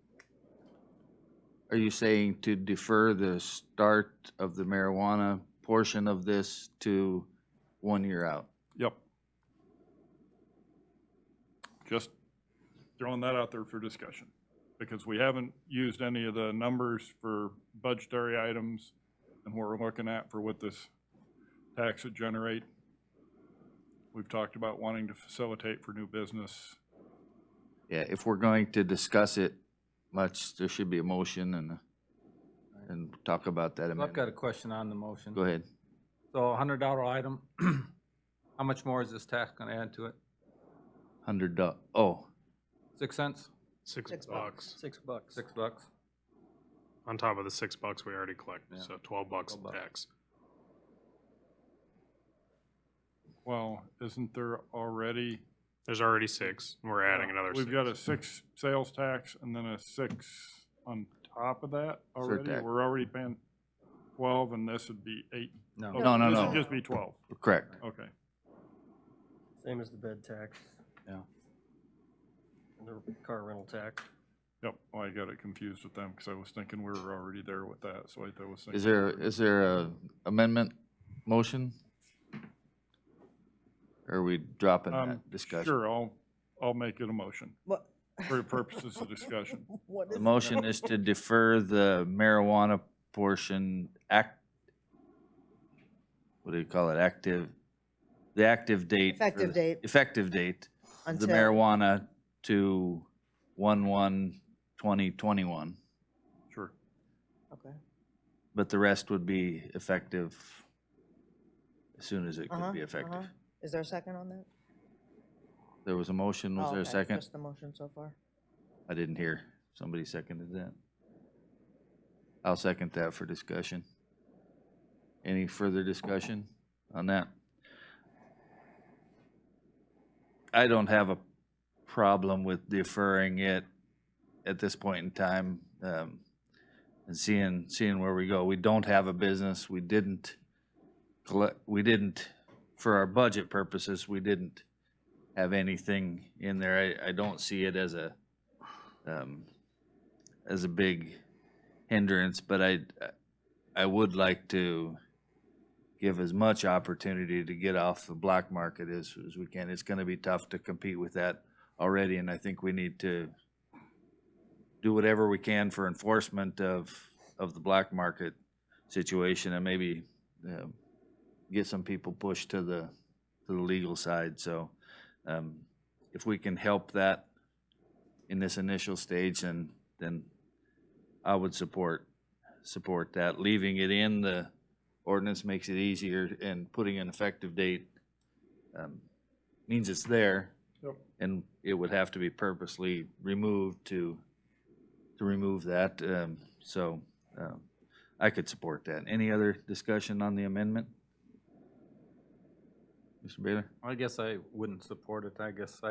Are you saying to defer the start of the marijuana portion of this to 1 year out? yep. Just throwing that out there for discussion, because we haven't used any of the numbers for budgetary items and what we're looking at for what this tax would generate. We've talked about wanting to facilitate for new business. Yeah, if we're going to discuss it much, there should be a motion and talk about that So I've got amendment. a question on the motion. Go ahead. So $100 item, how much more is this tax gonna add to it? $100, oh, 6 cents? $6 bucks $6. $6? on top of the $6 we already collected, Yeah. so $12 in $12. tax. Well, isn't there already? There's already 6, and we're adding another 6. We've got a 6 sales tax and then a 6 on top of that already. tax. We're already paying 12 and this would be 8. No. Oh, No, no, This no. would just be 12. correct. Okay. Same as the bed tax. Yeah. And the car rental tax. Yep. Well, I got it confused with them because I was thinking we were already there with that. So I was thinking. Is there a amendment motion? Or are we dropping that discussion? Sure, I'll make it a motion What? for purposes of discussion. What is The it? motion is to defer the marijuana portion what do you call it, the active date. for Effective the- date. Effective date of the Until- marijuana to 1/1/2021, Sure. Okay. but the rest would be effective as soon as it Uh-huh, could be effective. uh-huh. Is there a second on that? There was a motion, was Oh, there a okay, second? Just the motion so far. I didn't hear. Somebody seconded that. I'll second that for discussion. Any further discussion on that? I don't have a problem with deferring it at this point in time, and seeing where we go. We don't have a business. We didn't, for our budget purposes, we didn't have anything in there. I don't see it as a big hindrance, but I would like to give as much opportunity to get off the black market as we can. It's gonna be tough to compete with that already, and I think we need to do whatever we can for enforcement of the black market situation and maybe get some people pushed to the legal side. So if we can help that in this initial stage, then I would support that. Leaving it in the ordinance makes it easier, and putting an effective date means it's there. Yep. And it would have to be purposely removed to remove that. So I could support that. Any other discussion on the amendment? Mr. Baylor? I guess I wouldn't support it. I guess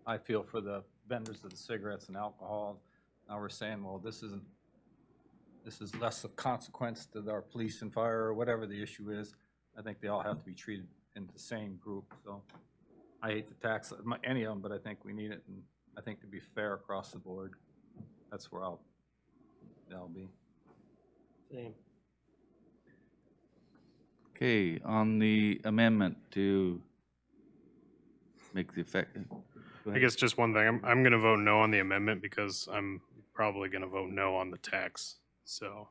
I feel for the vendors of the cigarettes and alcohol. Now we're saying, well, this is less of consequence to our police and fire or whatever the issue is. I think they all have to be treated in the same group. So I hate to tax any of them, but I think we need it, and I think to be fair across the board, that's where I'll be. Same. Okay, on the amendment to make the effect, Go I ahead. guess just one thing, I'm gonna vote no on the amendment because I'm probably gonna vote no on the tax, so.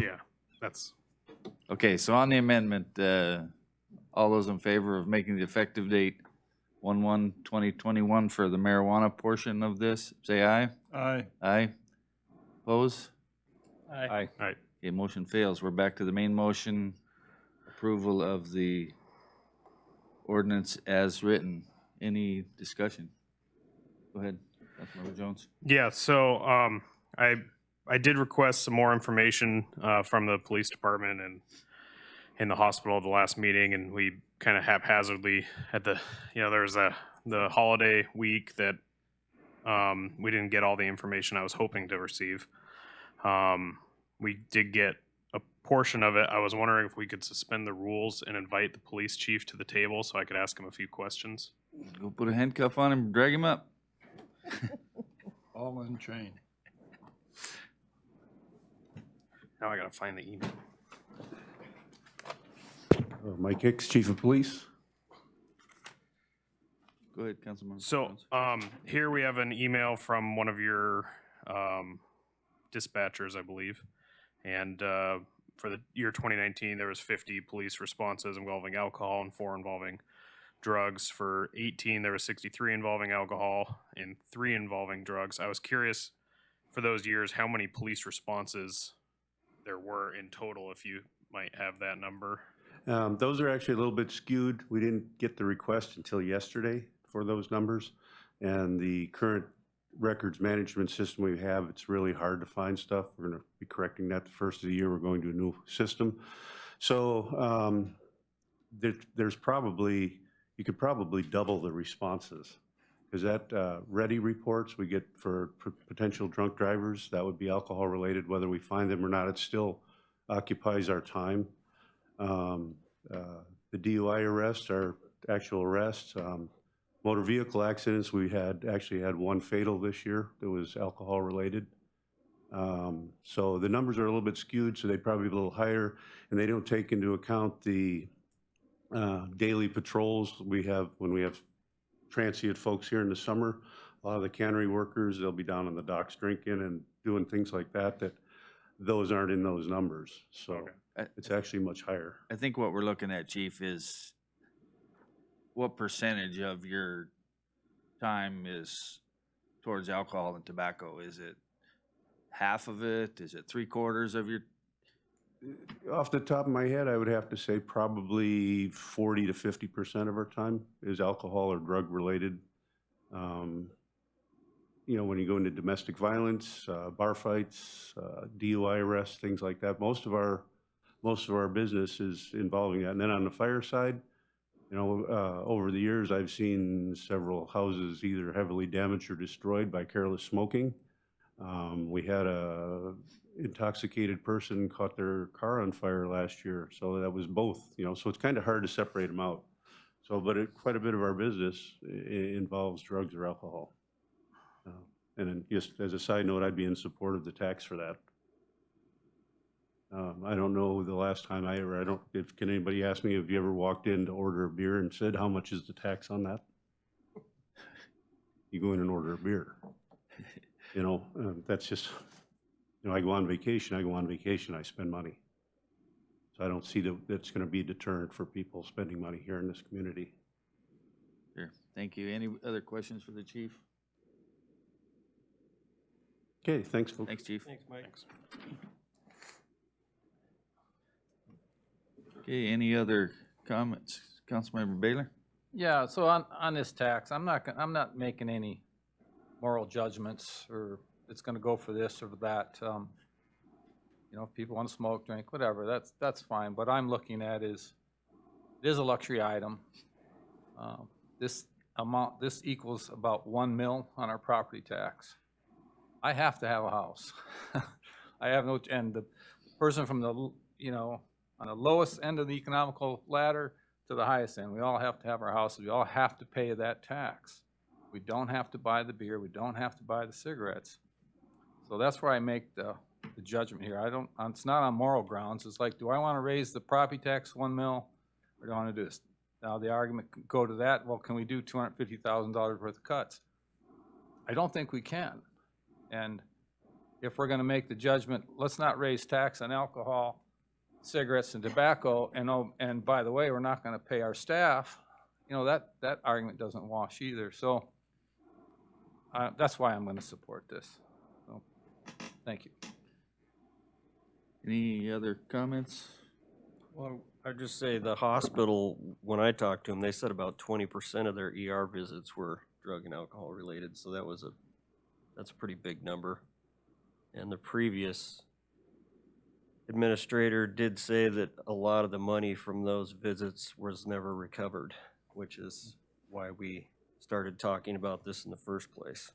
Yeah, that's, Okay, so on the amendment, all those in favor of making the effective date 1/1/2021 for the marijuana portion of this, say aye. Aye. Aye. Oppose? Aye. alright, Okay, motion fails. We're back to the main motion, approval of the ordinance as written. Any discussion? Go ahead, Councilmember Jones. yeah, so, I did request some more information, from the police department and in the hospital at the last meeting, and we kind of haphazardly at the, there was the holiday week that, we didn't get all the information I was hoping to receive. We did get a portion of it. I was wondering if we could suspend the rules and invite the police chief to the table so I could ask him a few questions. Go put a handcuff on him, drag him up. All in chain. Now I gotta find the email. Mike Hicks, Chief of Police. Go ahead, Councilmember So, Jones. here we have an email from one of your, dispatchers, I believe. And, for the year 2019, there was 50 police responses involving alcohol and 4 involving drugs. For 18, there was 63 involving alcohol and 3 involving drugs. I was curious, for those years, how many police responses there were in total, if you might have that number. Those are actually a little bit skewed. We didn't get the request until yesterday for those numbers. And the current records management system we have, it's really hard to find stuff. We're going to be correcting that the first of the year. We're going to a new system. So there's probably, you could probably double the responses. Because that ready reports we get for potential drunk drivers, that would be alcohol related, whether we find them or not, it still occupies our time. The DUI arrests are actual arrests. Motor vehicle accidents, we actually had 1 fatal this year that was alcohol related. So the numbers are a little bit skewed, so they'd probably be a little higher, and they don't take into account the daily patrols we have when we have transient folks here in the summer. A lot of the cannery workers, they'll be down on the docks drinking and doing things like that, those aren't in those numbers. So it's actually much higher. I think what we're looking at, Chief, is what percentage of your time is towards alcohol and tobacco? Is it half of it? Is it 3/4 of your? Off the top of my head, I would have to say probably 40 to 50% of our time is alcohol or drug related. When you go into domestic violence, bar fights, DUI arrests, things like that, most of our business is involving that. And then on the fire side, over the years, I've seen several houses either heavily damaged or destroyed by careless smoking. We had a intoxicated person caught their car on fire last year, so that was both. So it's kind of hard to separate them out. So, but quite a bit of our business involves drugs or alcohol. And then just as a side note, I'd be in support of the tax for that. I don't know the last time can anybody ask me, have you ever walked in to order a beer and said, how much is the tax on that? You go in and order a beer. That's just, I go on vacation, I spend money. So I don't see that's going to be a deterrent for people spending money here in this community. Sure, thank you. Any other questions for the chief? Okay, thanks, folks. Thanks, Chief. Thanks, Mike. Okay, any other comments? Councilmember Baylor? Yeah, so on this tax, I'm not making any moral judgments or it's gonna go for this or for that. If people want to smoke, drink, whatever, that's fine. What I'm looking at is, it is a luxury item. This equals about 1 mil on our property tax. I have to have a house. I have no, and the person from the, on the lowest end of the economical ladder to the highest end, we all have to have our houses. We all have to pay that tax. We don't have to buy the beer. We don't have to buy the cigarettes. So that's where I make the judgment here. It's not on moral grounds. It's like, do I want to raise the property tax 1 mil or do I want to do this? Now, the argument could go to that, well, can we do $250,000 worth of cuts? I don't think we can. And if we're gonna make the judgment, let's not raise tax on alcohol, cigarettes and tobacco, and by the way, we're not gonna pay our staff, you know, that argument doesn't wash either. So that's why I'm gonna support this. So, thank you. Any other comments? Well, I'd just say the hospital, when I talked to them, they said about 20% of their ER visits were drug and alcohol related, so that's a pretty big number. And the previous administrator did say that a lot of the money from those visits was never recovered, which is why we started talking about this in the first place.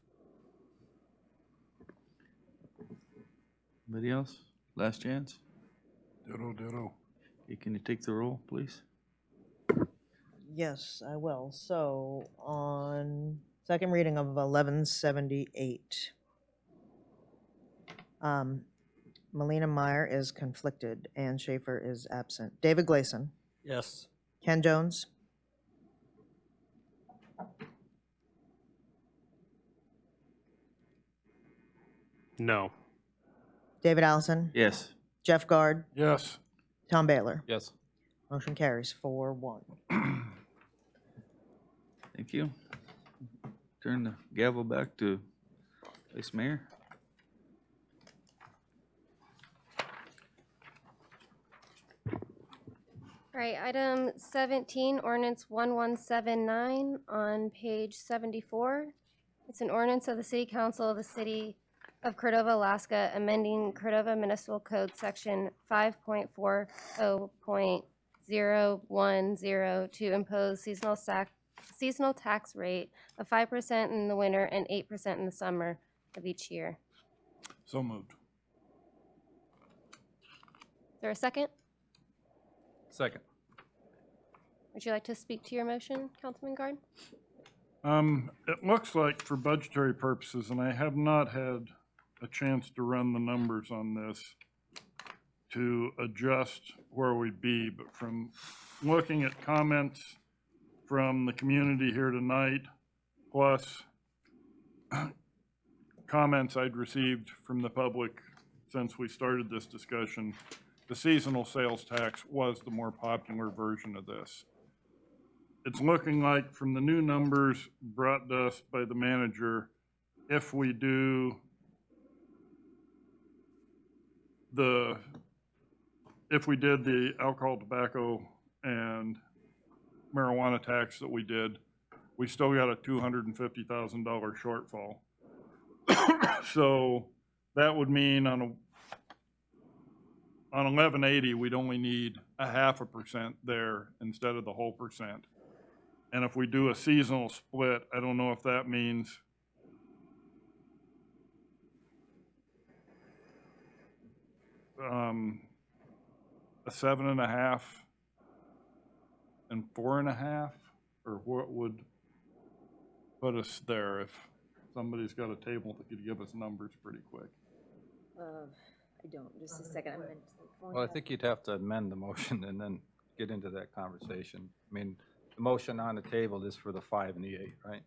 Anybody else? Last chance? Ditto, ditto. Okay, can you take the roll, please? Yes, I will. So on second reading of 1178, Melina Meyer is conflicted. Ann Schaefer is absent. David Gleason, Yes. Ken Jones, No. David Allison, Yes. Jeff Guard, Yes. Tom Baylor. Yes. Motion carries 4-1. Thank you. Turn the gavel back to Vice Mayor. All right, item 17, ordinance 1179 on page 74. It's an ordinance of the City Council of the City of Cordova, Alaska, amending Cordova Municipal Code Section 5.40.010 to impose seasonal tax rate of 5% in the winter and 8% in the summer of each year. So moved. Is there a second? Second. Would you like to speak to your motion, Councilman Guard? It looks like for budgetary purposes, and I have not had a chance to run the numbers on this to adjust where we'd be, but from looking at comments from the community here tonight, plus comments I'd received from the public since we started this discussion, the seasonal sales tax was the more popular version of this. It's looking like from the new numbers brought to us by the manager, if we do if we did the alcohol, tobacco, and marijuana tax that we did, we still got a $250,000 shortfall. So that would mean on 1180, we'd only need 0.5% there instead of the whole percent. And if we do a seasonal split, I don't know if that means a 7.5 and 4.5, or what would put us there if somebody's got a table that could give us numbers pretty quick. I don't, just a second, I'm going Well, I think you'd have to amend the motion and then get into that conversation. I mean, the motion on the table is for the 5 and the 8, right?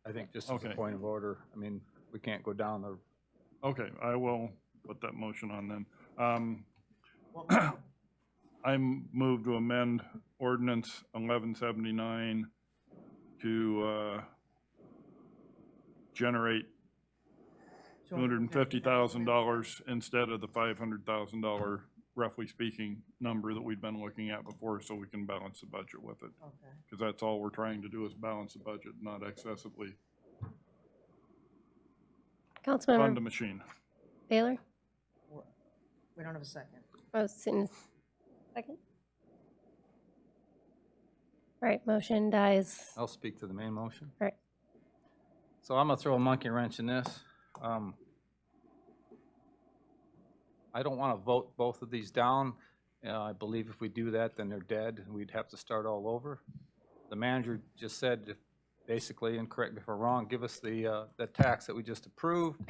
I think just as a Okay. point of order, I mean, we can't go down the, Okay, I will put that motion on then. I move to amend ordinance 1179 to generate $250,000 instead of the $500,000, roughly speaking, number that we've been looking at before, so we can balance the budget with it. Okay. Because that's all we're trying to do is balance the budget, not excessively fund the Councilmember machine. Baylor? We don't have a second. Oh, second. All right, motion dies. I'll speak to the main motion. Right. So I'm gonna throw a monkey wrench in this. I don't want to vote both of these down. I believe if we do that, then they're dead, and we'd have to start all over. The manager just said, basically, and correct me if I'm wrong, give us the tax that we just approved.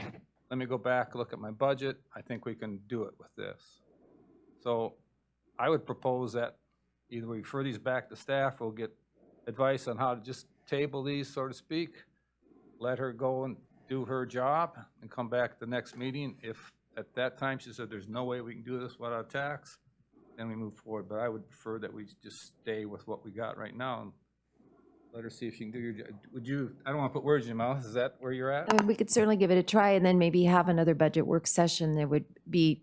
Let me go back, look at my budget. I think we can do it with this. So I would propose that either we refer these back to staff, or we'll get advice on how to just table these, so to speak, let her go and do her job, and come back at the next meeting. If at that time she said there's no way we can do this without a tax, then we move forward. But I would prefer that we just stay with what we got right now and let her see if she can do your job. Would you, I don't want to put words in your mouth, is that where you're at? I mean, we could certainly give it a try and then maybe have another budget work session that would be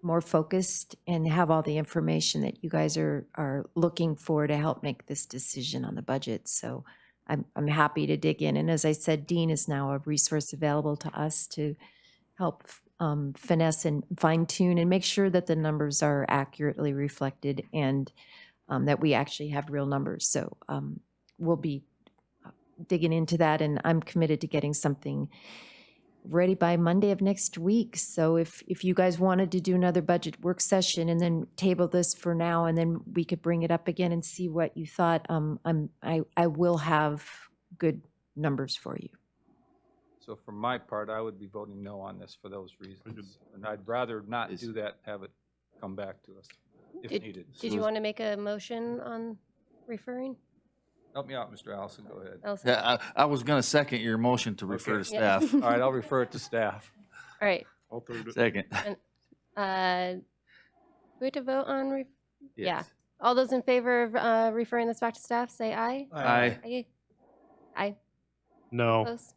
more focused and have all the information that you guys are looking for to help make this decision on the budget. So I'm happy to dig in. And as I said, Dean is now a resource available to us to help finesse and fine tune and make sure that the numbers are accurately reflected and that we actually have real numbers. So we'll be digging into that, and I'm committed to getting something ready by Monday of next week. So if you guys wanted to do another budget work session and then table this for now, and then we could bring it up again and see what you thought, I will have good numbers for you. So for my part, I would be voting no on this for those reasons. And I'd rather not do that, have it come back to us if needed. Did you want to make a motion on referring? Help me out, Mr. Allison, go ahead. Allison? Yeah, I was gonna second your motion to refer to Okay. Yeah. staff. All right, I'll refer it to staff. All right. I'll third it. Second. We have to vote on, yeah. Yes. All those in favor of referring this back to staff, say aye. Aye. Aye. Aye. No. Opposed?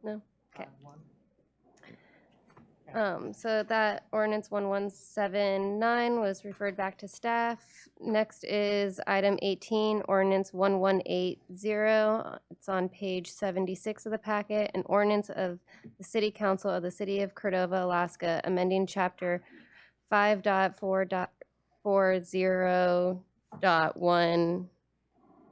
No? Okay. So that ordinance 1179 was referred back to staff. Next is item 18, ordinance 1180. It's on page 76 of the packet, an ordinance of the City Council of the City of Cordova, Alaska, amending chapter 5.4.40.1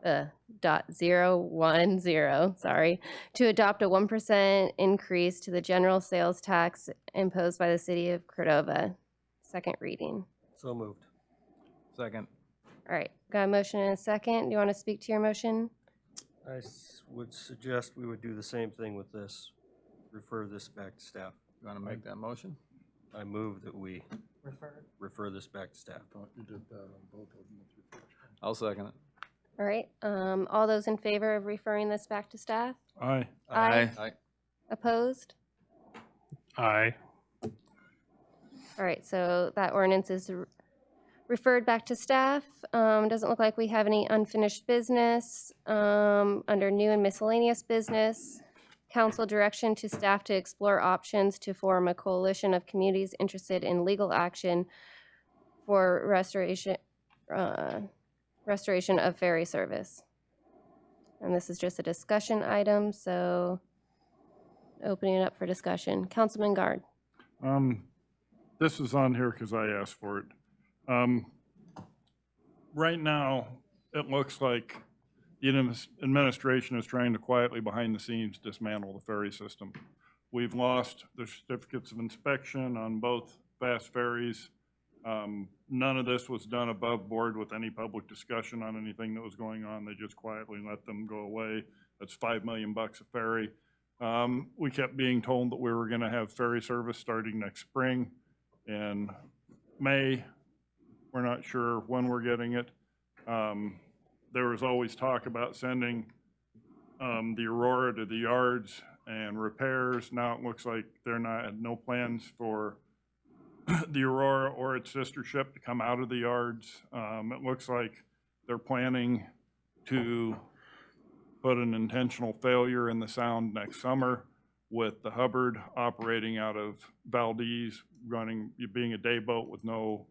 .010, sorry, to adopt a 1% increase to the general sales tax imposed by the City of Cordova. Second reading. So moved. Second. All right, got a motion and a second. Do you want to speak to your motion? I would suggest we would do the same thing with this. Refer this back to staff. You want to make that motion? I move that we refer this back to staff. You did that on both of them with your first one. I'll second it. All right, all those in favor of referring this back to staff? Aye. Aye. Aye. Opposed? Aye. All right, so that ordinance is referred back to staff. Doesn't look like we have any unfinished business. Under new and miscellaneous business, council direction to staff to explore options to form a coalition of communities interested in legal action for restoration of ferry service. And this is just a discussion item, so opening it up for discussion. Councilman Guard. This is on here because I asked for it. Right now, it looks like the administration is trying to quietly behind the scenes dismantle the ferry system. We've lost the certificates of inspection on both fast ferries. None of this was done above board with any public discussion on anything that was going on. They just quietly let them go away. That's $5 million a ferry. We kept being told that we were gonna have ferry service starting next spring in May. We're not sure when we're getting it. There was always talk about sending the Aurora to the yards and repairs. Now it looks like they're no plans for the Aurora or its sister ship to come out of the yards. It looks like they're planning to put an intentional failure in the Sound next summer with the Hubbard operating out of Valdez, being a day boat with no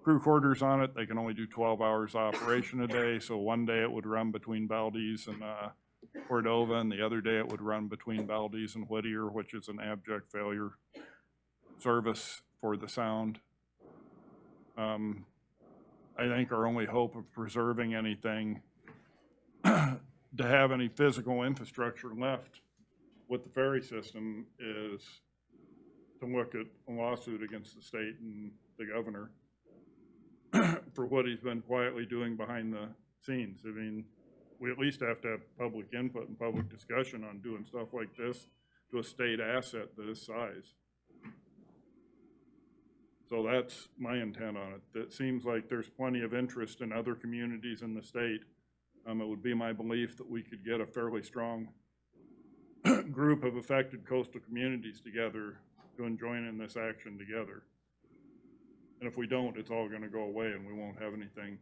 crew quarters on it. They can only do 12 hours operation a day. So one day it would run between Valdez and Cordova, and the other day it would run between Valdez and Whittier, which is an abject failure service for the Sound. I think our only hope of preserving anything to have any physical infrastructure left with the ferry system is to look at a lawsuit against the state and the governor for what he's been quietly doing behind the scenes. I mean, we at least have to have public input and public discussion on doing stuff like this to a state asset this size. So that's my intent on it. It seems like there's plenty of interest in other communities in the state. It would be my belief that we could get a fairly strong group of affected coastal communities together to join in this action together. And if we don't, it's all gonna go away and we won't have anything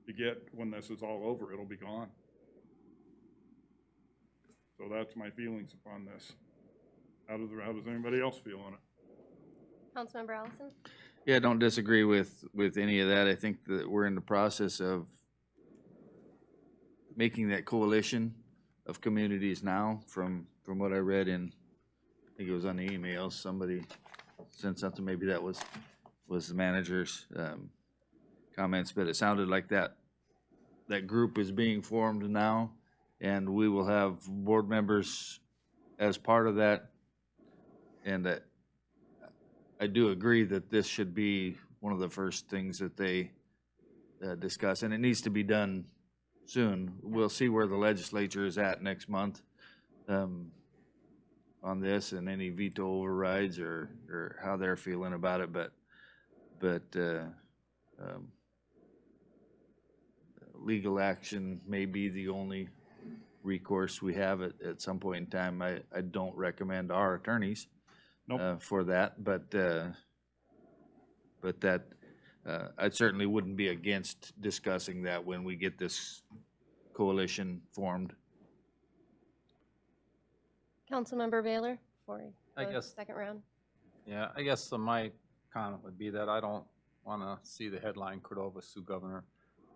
to get when this is all over. It'll be gone. So that's my feelings upon this. How does anybody else feel on it? Councilmember Allison? Yeah, I don't disagree with any of that. I think that we're in the process of making that coalition of communities now from what I read in, I think it was on the emails, somebody sent something, maybe that was the manager's comments, but it sounded like that group is being formed now, and we will have board members as part of that. And I do agree that this should be one of the first things that they discuss, and it needs to be done soon. We'll see where the legislature is at next month on this and any veto overrides or how they're feeling about it, but legal action may be the only recourse we have at some point in time. I don't recommend our attorneys for that, but that I certainly wouldn't be against discussing that when we get this coalition formed. Councilmember Baylor, before I we go to guess- second round. Yeah, I guess my comment would be that I don't want to see the headline Cordova Sioux Governor.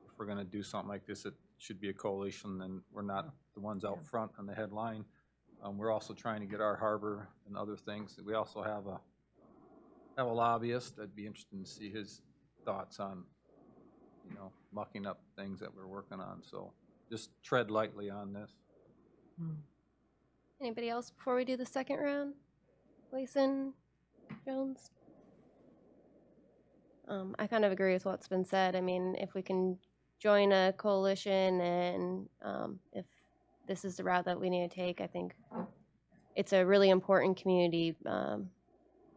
If we're going to do something like this, it should be a coalition, and we're not the ones out front on the headline. We're also trying to get our harbor and other things. We also have a lobbyist. I'd be interested to see his thoughts on, mucking up things that we're working on. So just tread lightly on this. Anybody else before we do the second round? Gleason, Jones? I kind of agree with what's been said. I mean, if we can join a coalition and if this is the route that we need to take, I think it's a really important community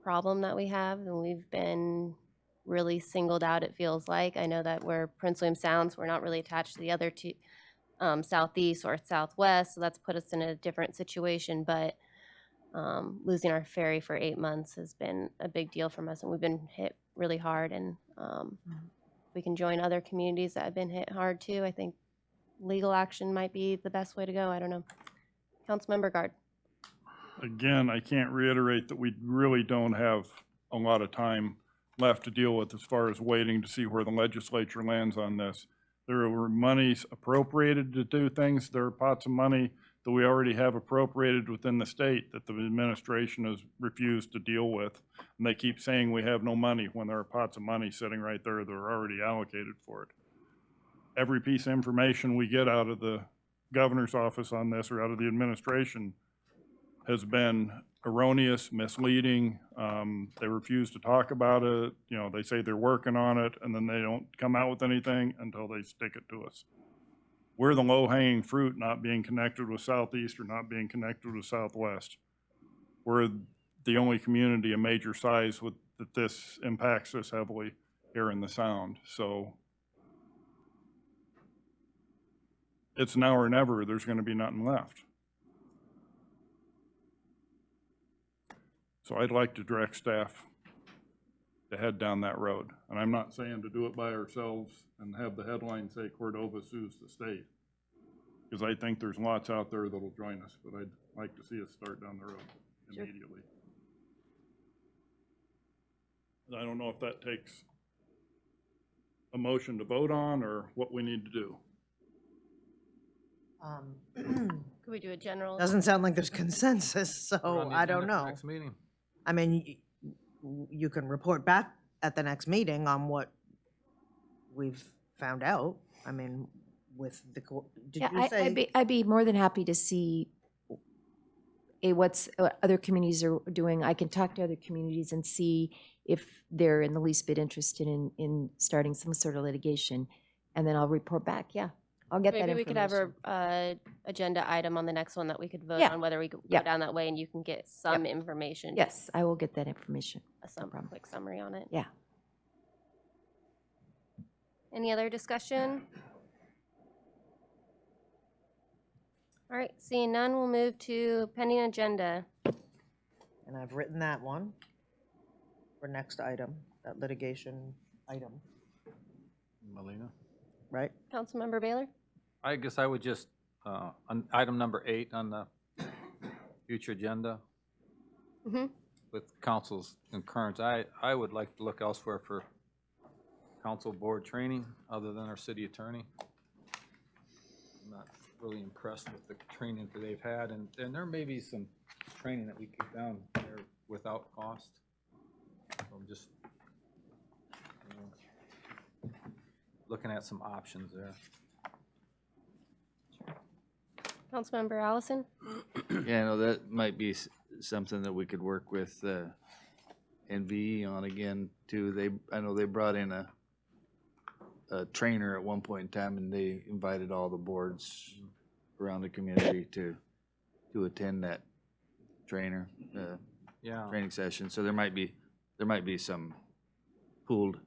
problem that we have, and we've been really singled out, it feels like. I know that we're Prince William Sounds, we're not really attached to the other two, southeast or southwest, so that's put us in a different situation, but losing our ferry for 8 months has been a big deal from us, and we've been hit really hard, and we can join other communities that have been hit hard too. I think legal action might be the best way to go. I don't know. Councilmember Guard. Again, I can't reiterate that we really don't have a lot of time left to deal with as far as waiting to see where the legislature lands on this. There were monies appropriated to do things. There are pots of money that we already have appropriated within the state that the administration has refused to deal with. And they keep saying we have no money when there are pots of money sitting right there that are already allocated for it. Every piece of information we get out of the governor's office on this or out of the administration has been erroneous, misleading. They refuse to talk about it. They say they're working on it, and then they don't come out with anything until they stick it to us. We're the low-hanging fruit, not being connected with Southeast or not being connected with Southwest. We're the only community of major size that this impacts us heavily here in the Sound. So it's now or never. There's going to be nothing left. So I'd like to direct staff to head down that road. And I'm not saying to do it by ourselves and have the headline say Cordova sues the state, because I think there's lots out there that'll join us, but I'd like to see us start down the road immediately. I don't know if that takes a motion to vote on or what we need to do. Could we do a general? Doesn't sound like there's consensus, We're on so the I agenda don't for know. Next meeting. I mean, you can report back at the next meeting on what we've found out. I mean, with the, did Yeah, you say? I'd be more than happy to see what other communities are doing. I can talk to other communities and see if they're in the least bit interested in starting some sort of litigation, and then I'll report back, yeah. I'll get that Maybe we could have information. a agenda item on the next one that we could vote Yeah. on, whether we could go Yeah. down that way and you can get some information. Yes, I will get that information. Some problem. quick summary on it. Yeah. Any other discussion? All right, seeing none, we'll move to pending agenda. And I've written that one for next item, that litigation item, Melina? right? Councilmember Baylor? I guess I would just, on item number 8 on the future agenda, Mm-hmm. with council's concurrence, I would like to look elsewhere for council board training other than our city attorney. I'm not really impressed with the training that they've had, and there may be some training that we keep down there without cost. So I'm just, you know, looking at some options there. Councilmember Allison? Yeah, no, that might be something that we could work with NVE on again too. I know they brought in a trainer at one point in time, and they invited all the boards around the community to attend that training session. So there might be some pooled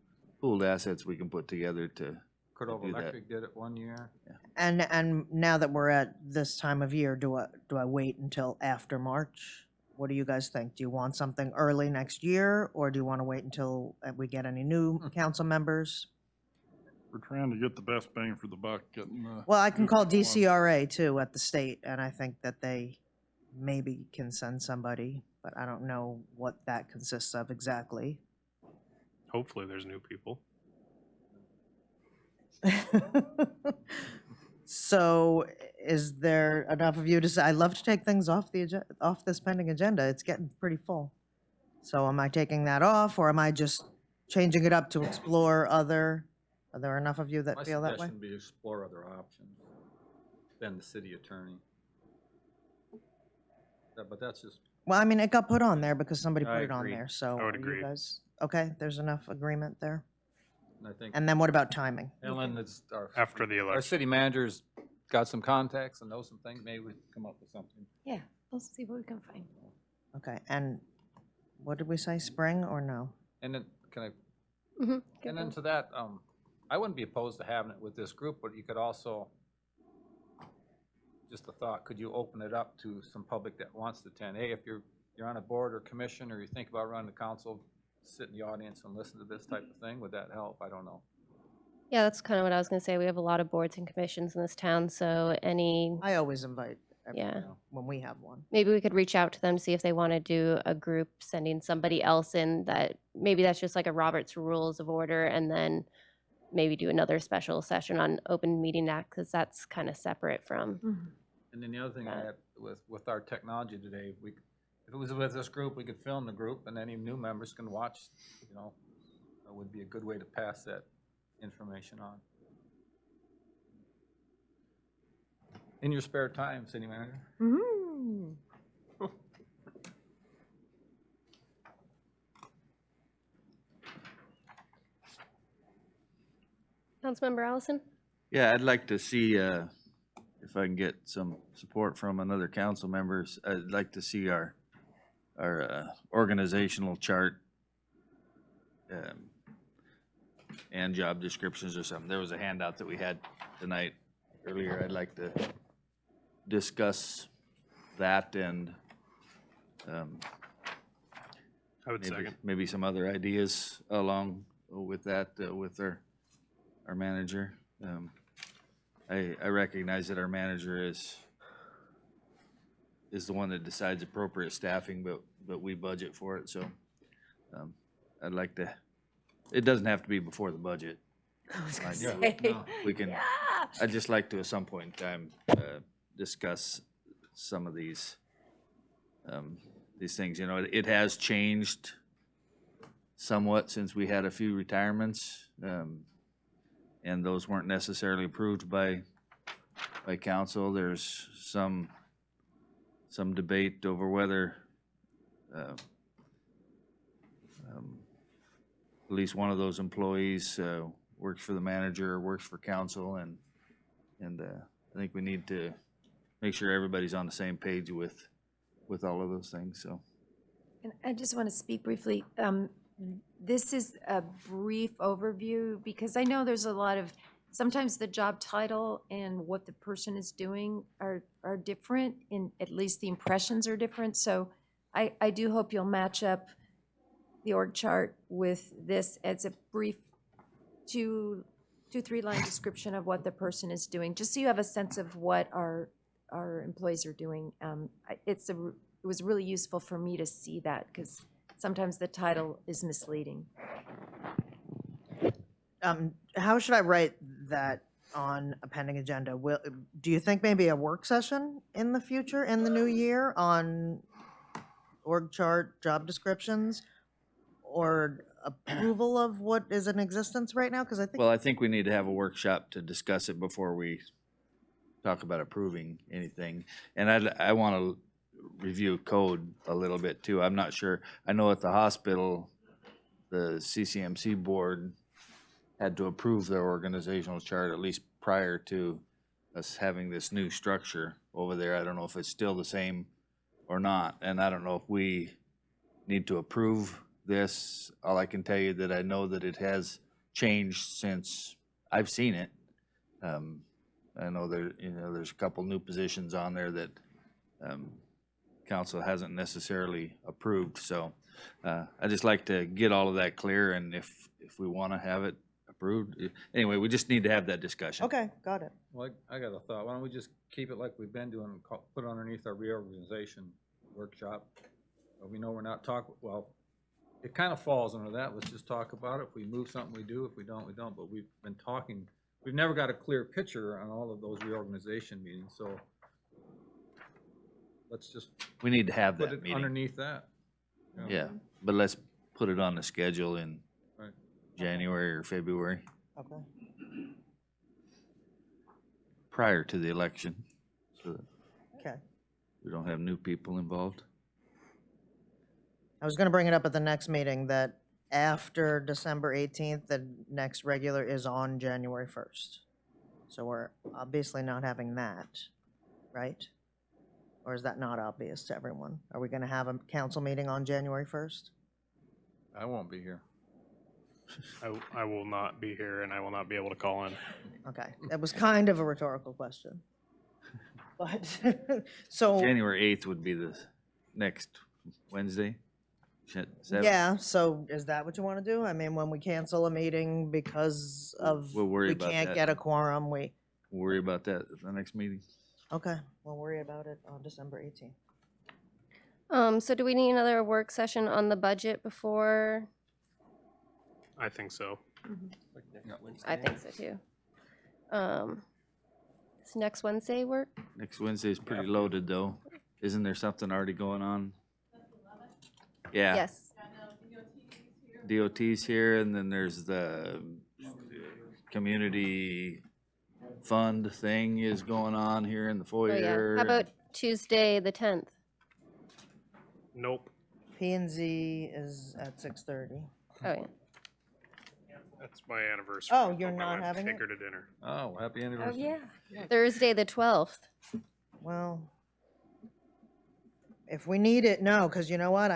assets we can put together to Cordova do that. Electric did it one year. And now that we're at this time of year, do I wait until after March? What do you guys think? Do you want something early next year, or do you want to wait until we get any new council members? We're trying to get the best bang for the buck, getting the. Well, I can call new people on. DCRA too at the state, and I think that they maybe can send somebody, but I don't know what that consists of exactly. Hopefully, there's new people. So is there enough of you to say, I'd love to take things off off this pending agenda. It's getting pretty full. So am I taking that off, or am I just changing it up to explore other, are there enough of you that My feel that way? suggestion would be explore other options than the city attorney. But that's just, Well, I mean, it got put on there because somebody I put it on agree. there, so. I would are you agree. guys okay? There's enough agreement there? I think, And then what about timing? Ellen is our. After the Our election. city manager's got some contacts and knows some things, maybe we can come up with something. Yeah, we'll see what we can find. Okay, and what did we say, spring or no? And then, can I, Mm-hmm. and then to that, I wouldn't be opposed to having it with this group, but you could also, just a thought, could you open it up to some public that wants to attend? Hey, if you're on a board or commission, or you think about running the council, sit in the audience and listen to this type of thing, would that help? I don't know. Yeah, that's kind of what I was going to say. We have a lot of boards and commissions in this town, so I always invite Yeah. everyone when we have one. maybe we could reach out to them, see if they want to do a group, sending somebody else in that, maybe that's just like a Robert's Rules of Order, and then maybe do another special session on Open Meeting Act, because that's kind of separate from. And then the other thing I had with our technology today, if it was with this group, we could film the group, and any new members can watch, you know, that would be a good way to pass that information on. In your spare time, city manager? Mm-hmm. Councilmember Allison? Yeah, I'd like to see, if I can get some support from another council members, I'd like to see our organizational chart and job descriptions or something. There was a handout that we had tonight earlier. I'd like to discuss that and I would second. maybe some other ideas along with that, with our manager. I recognize that our manager is the one that decides appropriate staffing, but we budget for it, so I'd like to, it doesn't have to be before the budget. We can, I'd just like to, at some point in time, discuss some of these things. You know, it has changed somewhat since we had a few retirements, and those weren't necessarily approved by council. There's some debate over whether at least one of those employees works for the manager or works for council, and And I think we need to make sure everybody's on the same page with all of those things, so. And I just want to speak briefly. This is a brief overview because I know there's a lot of, sometimes the job title and what the person is doing are different, in at least the impressions are different. So I do hope you'll match up the org chart with this as a brief 2-3 line description of what the person is doing, just so you have a sense of what our employees are doing. It was really useful for me to see that because sometimes the title is misleading. How should I write that on a pending agenda? Do you think maybe a work session in the future, in the new year, on org chart, job descriptions, or approval of what is in existence right now? Because I think, Well, I think we need to have a workshop to discuss it before we talk about approving anything. And I want to review code a little bit too. I'm not sure. I know at the hospital, the CCMC board had to approve their organizational chart at least prior to us having this new structure over there. I don't know if it's still the same or not. And I don't know if we need to approve this. All I can tell you that I know that it has changed since I've seen it. I know there's a couple new positions on there that council hasn't necessarily approved. So I just like to get all of that clear, and if we want to have it approved, anyway, we just need to have that discussion. okay, got it. Well, I got a thought. Why don't we just keep it like we've been doing, put it underneath our reorganization workshop? We know we're not talking, well, it kind of falls under that. Let's just talk about it. If we move something, we do. If we don't, we don't. But we've been talking, we've never got a clear picture on all of those reorganization meetings, so let's just We need to have put that it meeting. underneath that. you know. Yeah, but let's put it on the schedule in Right. January or February, Okay. prior to the election, so that Okay. we don't have new people involved. I was gonna bring it up at the next meeting that after December 18th, the next regular is on January 1st. So we're obviously not having that, right? Or is that not obvious to everyone? Are we gonna have a council meeting on January 1st? I won't be here. I will not be here and I will not be able to call in. Okay, that was kind of a rhetorical question. But, so, January 8th would be the next Wednesday. Seventh. yeah, so is that what you wanna do? I mean, when we cancel a meeting because of, We'll worry we about can't that. get a quorum, We'll worry about that at the next meeting. okay, we'll worry about it on December 18th. So do we need another work session on the budget before? I think so. I think so too. Does next Wednesday work? Next Wednesday's pretty loaded, though. Isn't there something already going on? Yeah. Yes. DOT's here, and then there's the community fund thing is going on here in the Oh, yeah. foyer. How about Tuesday, the 10th? Nope. P and Z is at 6:30. Oh, yeah. That's my anniversary. Oh, I you're told my not wife to having Take it? her to dinner. Oh, happy Oh, anniversary. yeah. Thursday, the 12th. Well, if we need it, no, because you know what,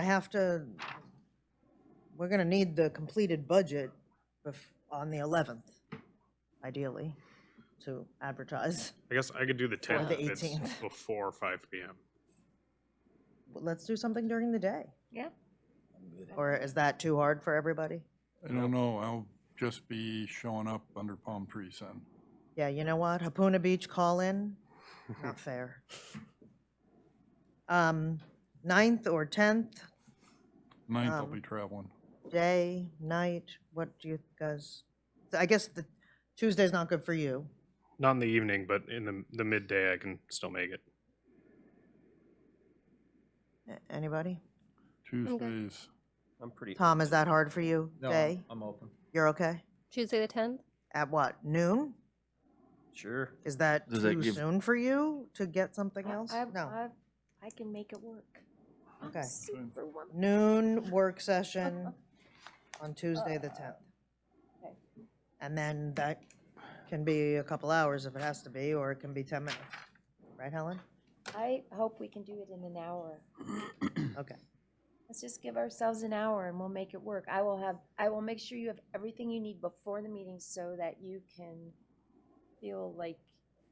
we're gonna need the completed budget on the 11th, ideally, to advertise. I guess I could do the 10th the if it's 18th. before 5 p.m. But let's do something during the day. Yeah. Or is that too hard for everybody? I don't know, I'll just be showing up under palm trees then. Yeah, you know what, Hapuna Beach call-in, not fair. 9th or 10th, 9th I'll be traveling. day, night, what do you guys, I guess the Tuesday's not good for you. Not in the evening, but in the midday, I can still make it. Anybody? Tuesdays, I'm pretty. Tom, is that hard for you, No, day? I'm open. You're okay? Tuesday, the 10th? At what, noon? Sure. Is that Does that too give- soon for you to get something else? No, I can make it work. okay. Superwoman. Noon work session on Tuesday, the 10th. Okay. And then that can be a couple hours if it has to be, or it can be 10 minutes. Right, Helen? I hope we can do it in an hour. Okay. Let's just give ourselves an hour and we'll make it work. I will make sure you have everything you need before the meeting so that you can feel like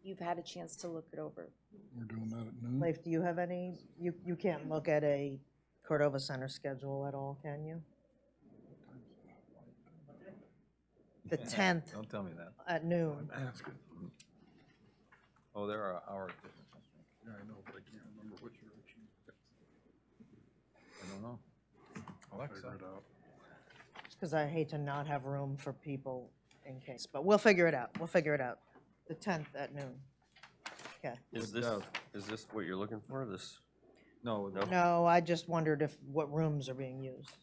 you've had a chance to look it over. We're doing that at noon. Leif, do you have any, you can't look at a Cordova Center schedule at all, can you? The 10th Don't tell me that. at noon. Oh, there are hour differences. Yeah, I know, but I can't remember which direction. I don't know. Alexa. Figure it out. Because I hate to not have room for people in case, but we'll figure it out. We'll figure it out. The 10th at noon. Okay. Is this what you're looking for, this? No, No? No, I just wondered what rooms are being used.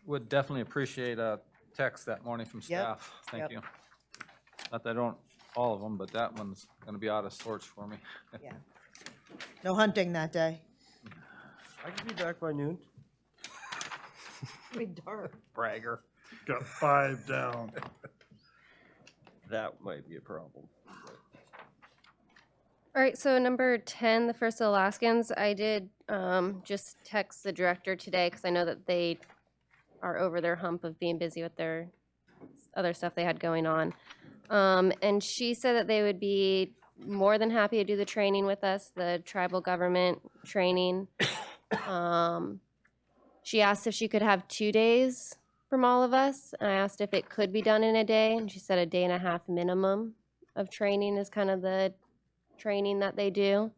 would definitely appreciate a text that morning from Yep, staff. Thank yep. you. Not that I don't, all of them, but that one's gonna be out of sorts for me. Yeah. No hunting that day. I can be back by noon. Pretty dark. Bragger. Got 5 down. That might be a problem. All right, so number 10, the First Alaskans, I did just text the director today because I know that they are over their hump of being busy with their other stuff they had going on. And she said that they would be more than happy to do the training with us, the tribal government training. She asked if she could have 2 days from all of us. And I asked if it could be done in a day, and she said a day and a half minimum of training is kind of the training that they do.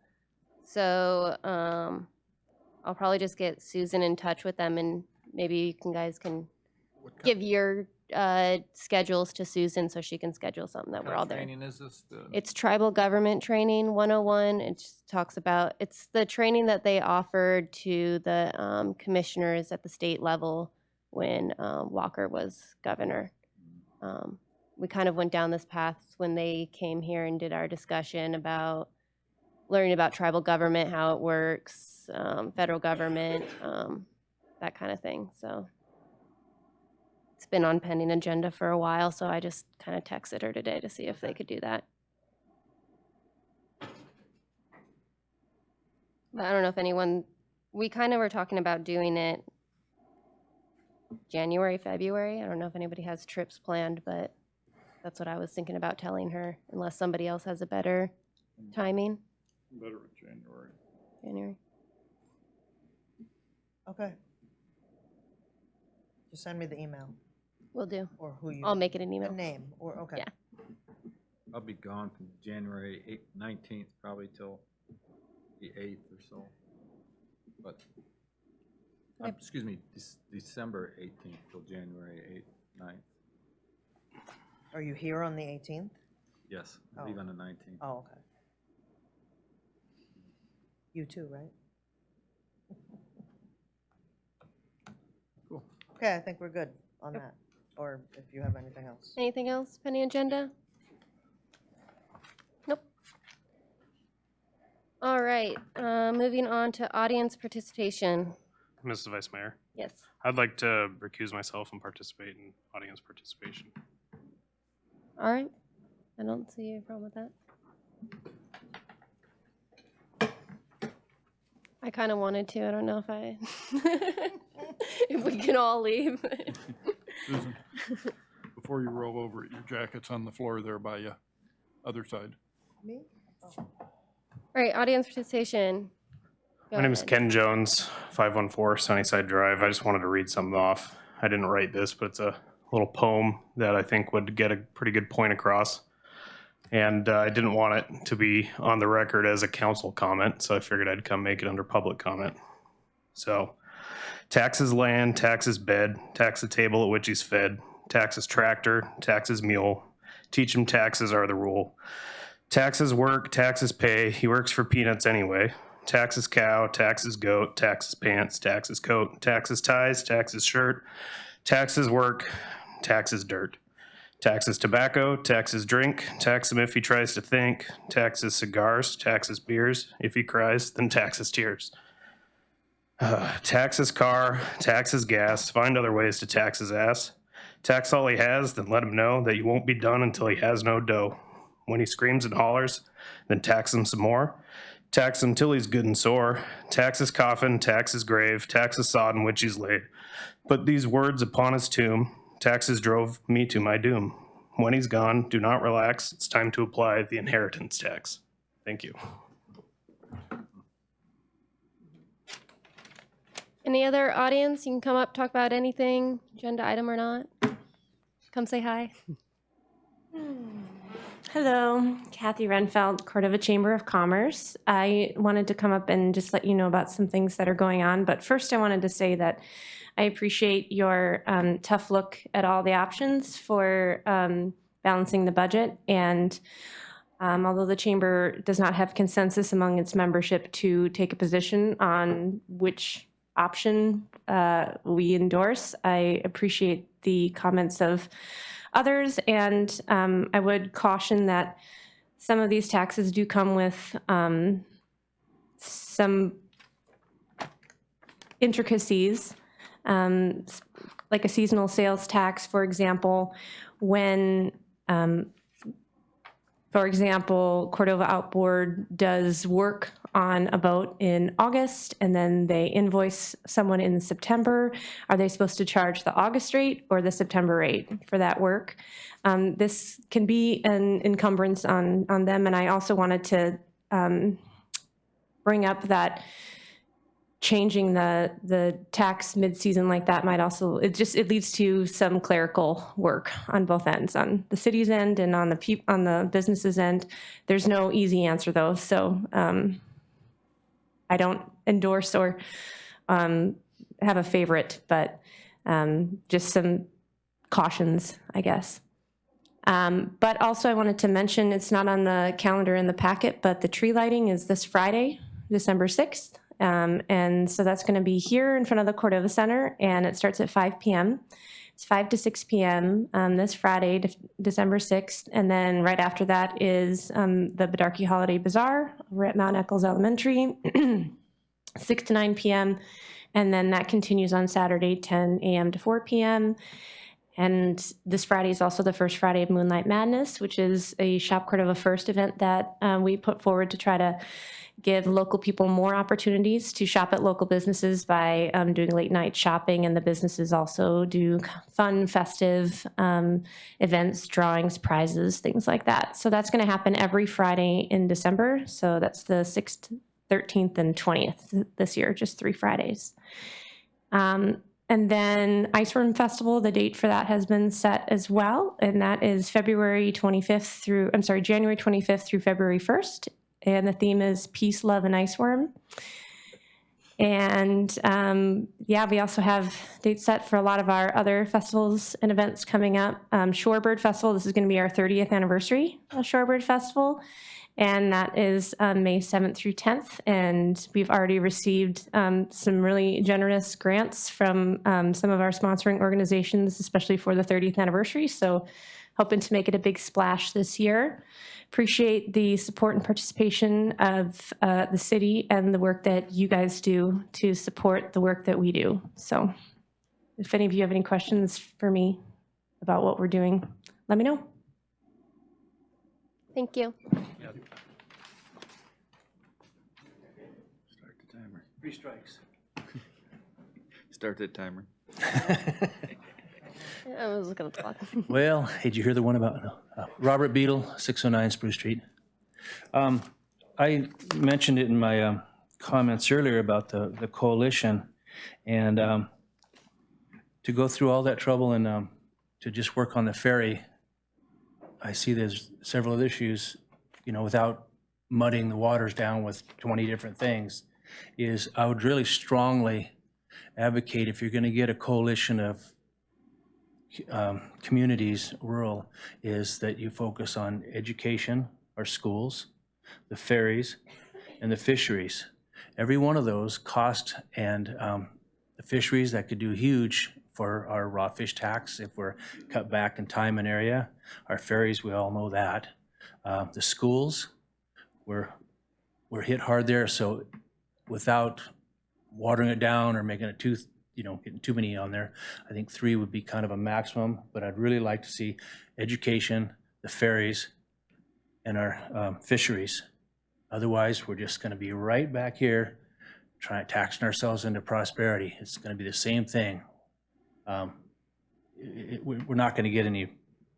So I'll probably just get Susan in touch with them, and maybe you guys can give your schedules to Susan so she can schedule something that What we're kind all of there. training is this? It's Tribal Government Training 101. It just talks about, it's the training that they offered to the commissioners at the state level when Walker was governor. We kind of went down this path when they came here and did our discussion about learning about tribal government, how it works, federal government, that kind of thing. So it's been on pending agenda for a while, so I just kind of texted her today to see if they could do that. But I don't know if anyone, we kind of were talking about doing it January, February. I don't know if anybody has trips planned, but that's what I was thinking about telling her, unless somebody else has a better timing. Better in January. January. Okay. Just send me the email Will do. or who you. I'll make it an The email. name or, okay. Yeah. I'll be gone from January 19th probably till the 8th or so. But, Okay. excuse me, December 18th till January 8th, 9th. Are you here on the 18th? Yes, Oh. leave on the 19th. Oh, okay. You too, right? Cool. Okay, I think we're good on that. Or if you have anything else. Anything else pending agenda? Nope. All right, moving on to audience participation. Mrs. Vice Mayor, Yes. I'd like to recuse myself and participate in audience participation. All right. I don't see a problem with that. I kind of wanted to. I don't know if I, if we can all leave. Susan, before you roll over, your jacket's on the floor there by you, other side. Me? All right, audience participation. Go My name is ahead. Ken Jones, 514 Sunnyside Drive. I just wanted to read something off. I didn't write this, but it's a little poem that I think would get a pretty good point across. And I didn't want it to be on the record as a council comment, so I figured I'd come make it under public comment. So, taxes land, taxes bed, tax the table at which he's fed, taxes tractor, taxes mule, teach him taxes are the rule. Taxes work, taxes pay, he works for peanuts anyway. Taxes cow, taxes goat, taxes pants, taxes coat, taxes ties, taxes shirt, taxes work, taxes dirt. Taxes tobacco, taxes drink, tax him if he tries to think, taxes cigars, taxes beers, if he cries, then taxes tears. Taxes car, taxes gas, find other ways to tax his ass. Tax all he has, then let him know that you won't be done until he has no dough. When he screams and hollers, then tax him some more. Tax him till he's good and sore. Tax his coffin, tax his grave, tax the sod in which he's laid. Put these words upon his tomb. Taxes drove me to my doom. When he's gone, do not relax. It's time to apply the inheritance tax. Thank you. Any other audience? You can come up, talk about anything, agenda item or not. Come say hi. Hello, Kathy Renfeld, Cordova Chamber of Commerce. I wanted to come up and just let you know about some things that are going on, but first I wanted to say that I appreciate your tough look at all the options for balancing the budget. And although the Chamber does not have consensus among its membership to take a position on which option we endorse, I appreciate the comments of others, and I would caution that some of these taxes do come with some intricacies, like a seasonal sales tax, for example, when, for example, Cordova Outboard does work on a boat in August and then they invoice someone in September. Are they supposed to charge the August rate or the September rate for that work? This can be an encumbrance on them. And I also wanted to bring up that changing the tax mid-season like that might also, it leads to some clerical work on both ends, on the city's end and on the business's end. There's no easy answer though. So I don't endorse or have a favorite, but just some cautions, I guess. But also I wanted to mention, it's not on the calendar in the packet, but the tree lighting is this Friday, December 6th. And so that's going to be here in front of the Cordova Center, and it starts at 5 p.m. It's 5 to 6 p.m. This Friday, December 6th. And then right after that is the Bedarkey Holiday Bazaar over at Mount Eccles Elementary, 6 to 9 p.m. And then that continues on Saturday, 10 a.m. to 4 p.m. And this Friday is also the first Friday of Moonlight Madness, which is a Shop Cordova First event that we put forward to try to give local people more opportunities to shop at local businesses by doing late night shopping, and the businesses also do fun, festive events, drawings, prizes, things like that. So that's going to happen every Friday in December. So that's the 6th, 13th, and 20th this year, just 3 Fridays. And then Ice Worm Festival, the date for that has been set as well, and that is January 25th through February 1st. And the theme is Peace, Love, and Ice Worm. And we also have dates set for a lot of our other festivals and events coming up. Shorebird Festival, this is going to be our 30th anniversary of Shorebird Festival. And that is May 7th through 10th. And we've already received some really generous grants from some of our sponsoring organizations, especially for the 30th anniversary. So hoping to make it a big splash this year. Appreciate the support and participation of the city and the work that you guys do to support the work that we do. So if any of you have any questions for me about what we're doing, let me know. Thank you. Start the timer. 3 strikes. Start that timer. I was looking at the clock. Well, did you hear the one about Robert Beadle, 609 Spruce Street? I mentioned it in my comments earlier about the coalition, and to go through all that trouble and to just work on the ferry, I see there's several issues, without muddying the waters down with 20 different things, is I would really strongly advocate, if you're going to get a coalition of communities, rural, is that you focus on education, our schools, the ferries, and the fisheries. Every one of those cost, and the fisheries, that could do huge for our raw fish tax if we're cut back in time and area. Our ferries, we all know that. The schools, we're hit hard there, so without watering it down or making it too getting too many on there. I think 3 would be kind of a maximum, but I'd really like to see education, the ferries, and our fisheries. Otherwise, we're just going to be right back here taxing ourselves into prosperity. It's going to be the same thing. We're not going to get any,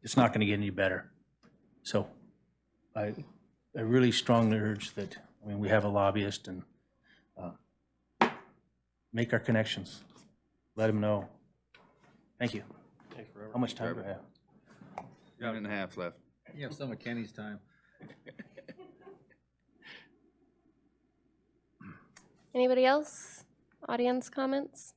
it's not going to get any better. So I really strongly urge that, we have a lobbyist, and make our connections. Let them know. Thank you. How much time do I have? Minute and a half left. You have some of Kenny's time. Anybody else? Audience comments?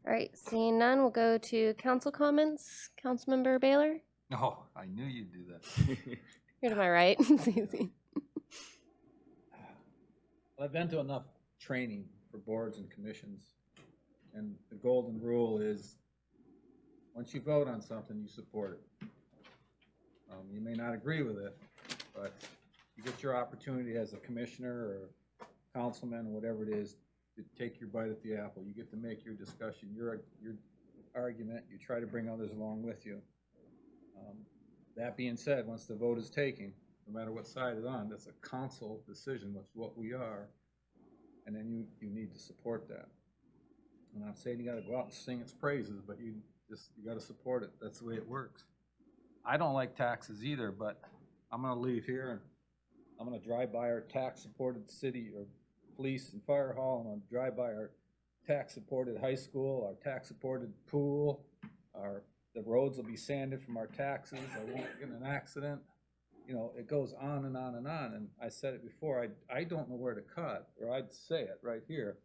All right, seeing none, we'll go to council comments. Councilmember Baylor? Oh, I knew you'd do that. You're to my right. It's easy. I've been to enough training for boards and commissions, and the golden rule is, once you vote on something, you support it. You may not agree with it, but you get your opportunity as a commissioner or councilman, whatever it is, to take your bite at the apple. You get to make your discussion, your argument. You try to bring others along with you. That being said, once the vote is taken, no matter what side it's on, that's a council decision, which is what we are, and then you need to support that. I'm not saying you got to go out and sing its praises, but you got to support it. That's the way it works. I don't like taxes either, but I'm going to leave here and I'm going to drive by our tax-supported city or police and fire hall. I'm going to drive by our tax-supported high school, our tax-supported pool. The roads will be sanded from our taxes. I won't get in an accident. It goes on and on and on. And I said it before, I don't know where to cut, or I'd say it right here.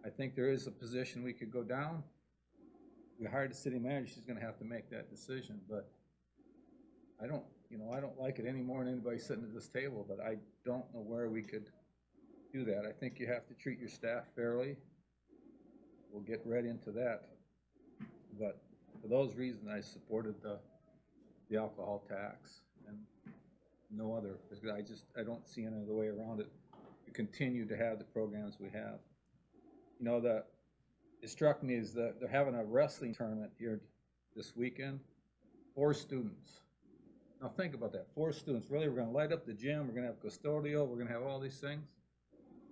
I think there is a position we could go down. We hired a city manager, she's gonna have to make that decision, but I don't like it any more than anybody sitting at this table, but I don't know where we could do that. I think you have to treat your staff fairly. We'll get right into that. But for those reasons, I supported the alcohol tax and no other, because I don't see any other way around it to continue to have the programs we have. It struck me is that they're having a wrestling tournament here this weekend, 4 students. Now think about that, 4 students. Really, we're gonna light up the gym, we're gonna have custodial, we're gonna have all these things.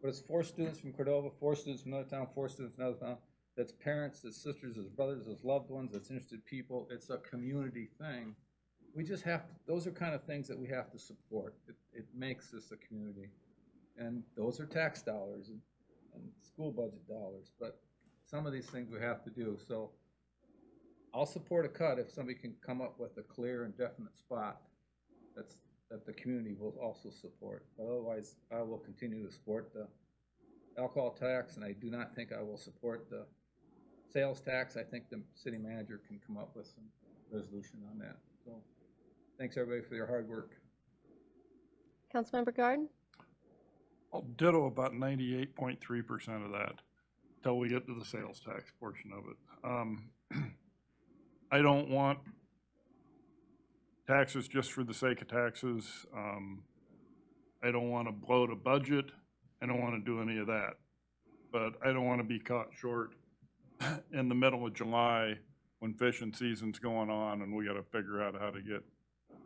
But it's 4 students from Cordova, 4 students from another town, 4 students from another town. That's parents, that's sisters, that's brothers, that's loved ones, that's interested people. It's a community thing. We just have to, those are kind of things that we have to support. It makes this a community. And those are tax dollars and school budget dollars, but some of these things we have to do. So I'll support a cut if somebody can come up with a clear and definite spot that the community will also support. But otherwise, I will continue to support the alcohol tax, and I do not think I will support the sales tax. I think the city manager can come up with some resolution on that. So thanks everybody for your hard work. Councilmember Garden? I'll ditto about 98.3% of that until we get to the sales tax portion of it. I don't want taxes just for the sake of taxes. I don't want to bloat a budget. I don't want to do any of that. But I don't want to be caught short in the middle of July when fishing season's going on and we got to figure out how to get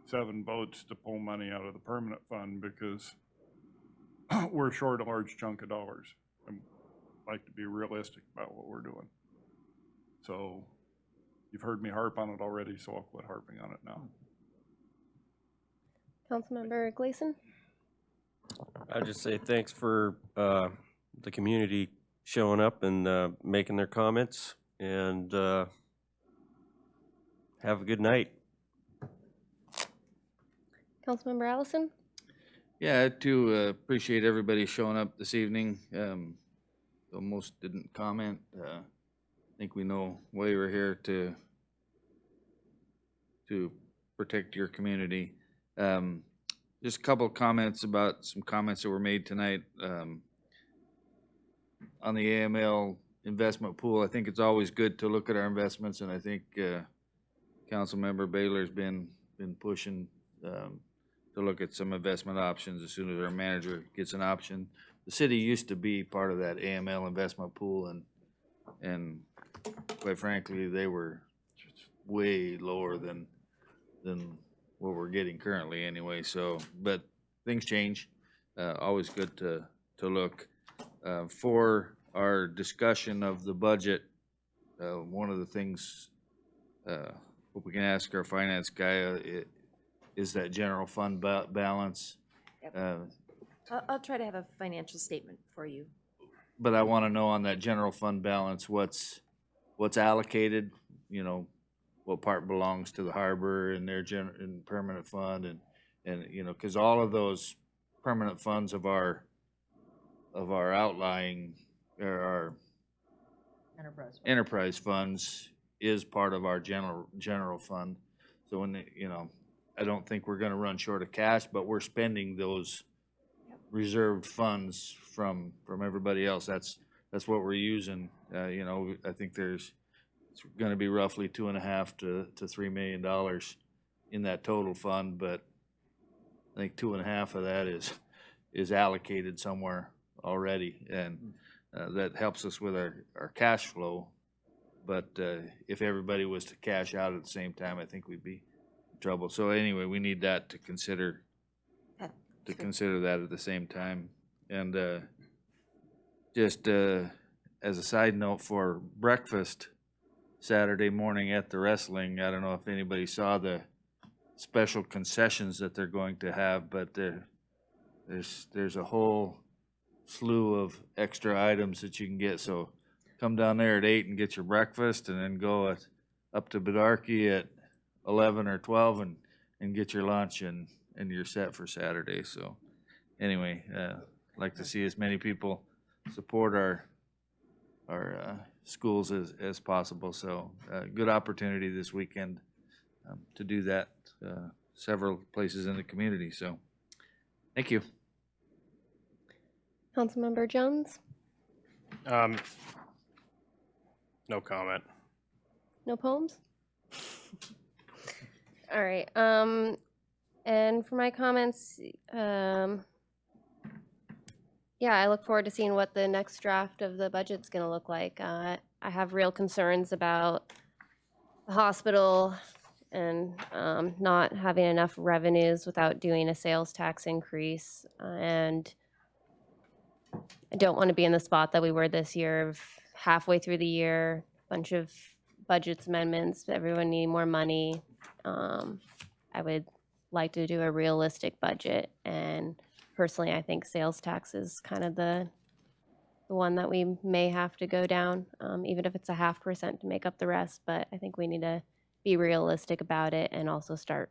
7 boats to pull money out of the permanent fund because we're short a large chunk of dollars. I'd like to be realistic about what we're doing. So you've heard me harp on it already, so I'll quit harping on it now. Councilmember Gleason? I'd just say thanks for the community showing up and making their comments, and have a good night. Councilmember Allison? Yeah, I too appreciate everybody showing up this evening. Though most didn't comment. I think we know why we're here to protect your community. Just a couple of comments about some comments that were made tonight on the AML investment pool. I think it's always good to look at our investments, and I think Councilmember Baylor's been pushing look at some investment options as soon as our manager gets an option. The city used to be part of that AML investment pool, and quite frankly, they were way lower than what we're getting currently anyway, so, but things change. Always good to look. For our discussion of the budget, one of the things, what we can ask our finance guy is that general fund balance. I'll try to have a financial statement for you. But I want to know on that general fund balance, what's allocated, what part belongs to the harbor and their and permanent fund, and because all of those permanent funds of our outlying, or our enterprise funds is part of our general fund. So when, I don't think we're gonna run short of cash, but we're spending those reserved funds from everybody else. That's what we're using. I think it's gonna be roughly $2.5 to $3 million in that total fund, but I think 2.5 of that is allocated somewhere already, and that helps us with our cash flow. But if everybody was to cash out at the same time, I think we'd be in trouble. So anyway, we need that to consider. Consider that at the same time. And just as a side note, for breakfast Saturday morning at the wrestling, I don't know if anybody saw the special concessions that they're going to have, but there's a whole slew of extra items that you can get. So come down there at 8 and get your breakfast, and then go up to Bedarkey at 11 or 12 and get your lunch, and you're set for Saturday. So anyway, like to see as many people support our schools as possible. So good opportunity this weekend to do that, several places in the community. So thank you. Councilmember Jones? No comment. No poems? All right, and for my comments, yeah, I look forward to seeing what the next draft of the budget's gonna look like. I have real concerns about the hospital and not having enough revenues without doing a sales tax increase. And I don't want to be in the spot that we were this year of halfway through the year, bunch of budgets amendments, everyone needing more money. I would like to do a realistic budget, and personally, I think sales tax is kind of the one that we may have to go down, even if it's a 0.5% to make up the rest. But I think we need to be realistic about it and also start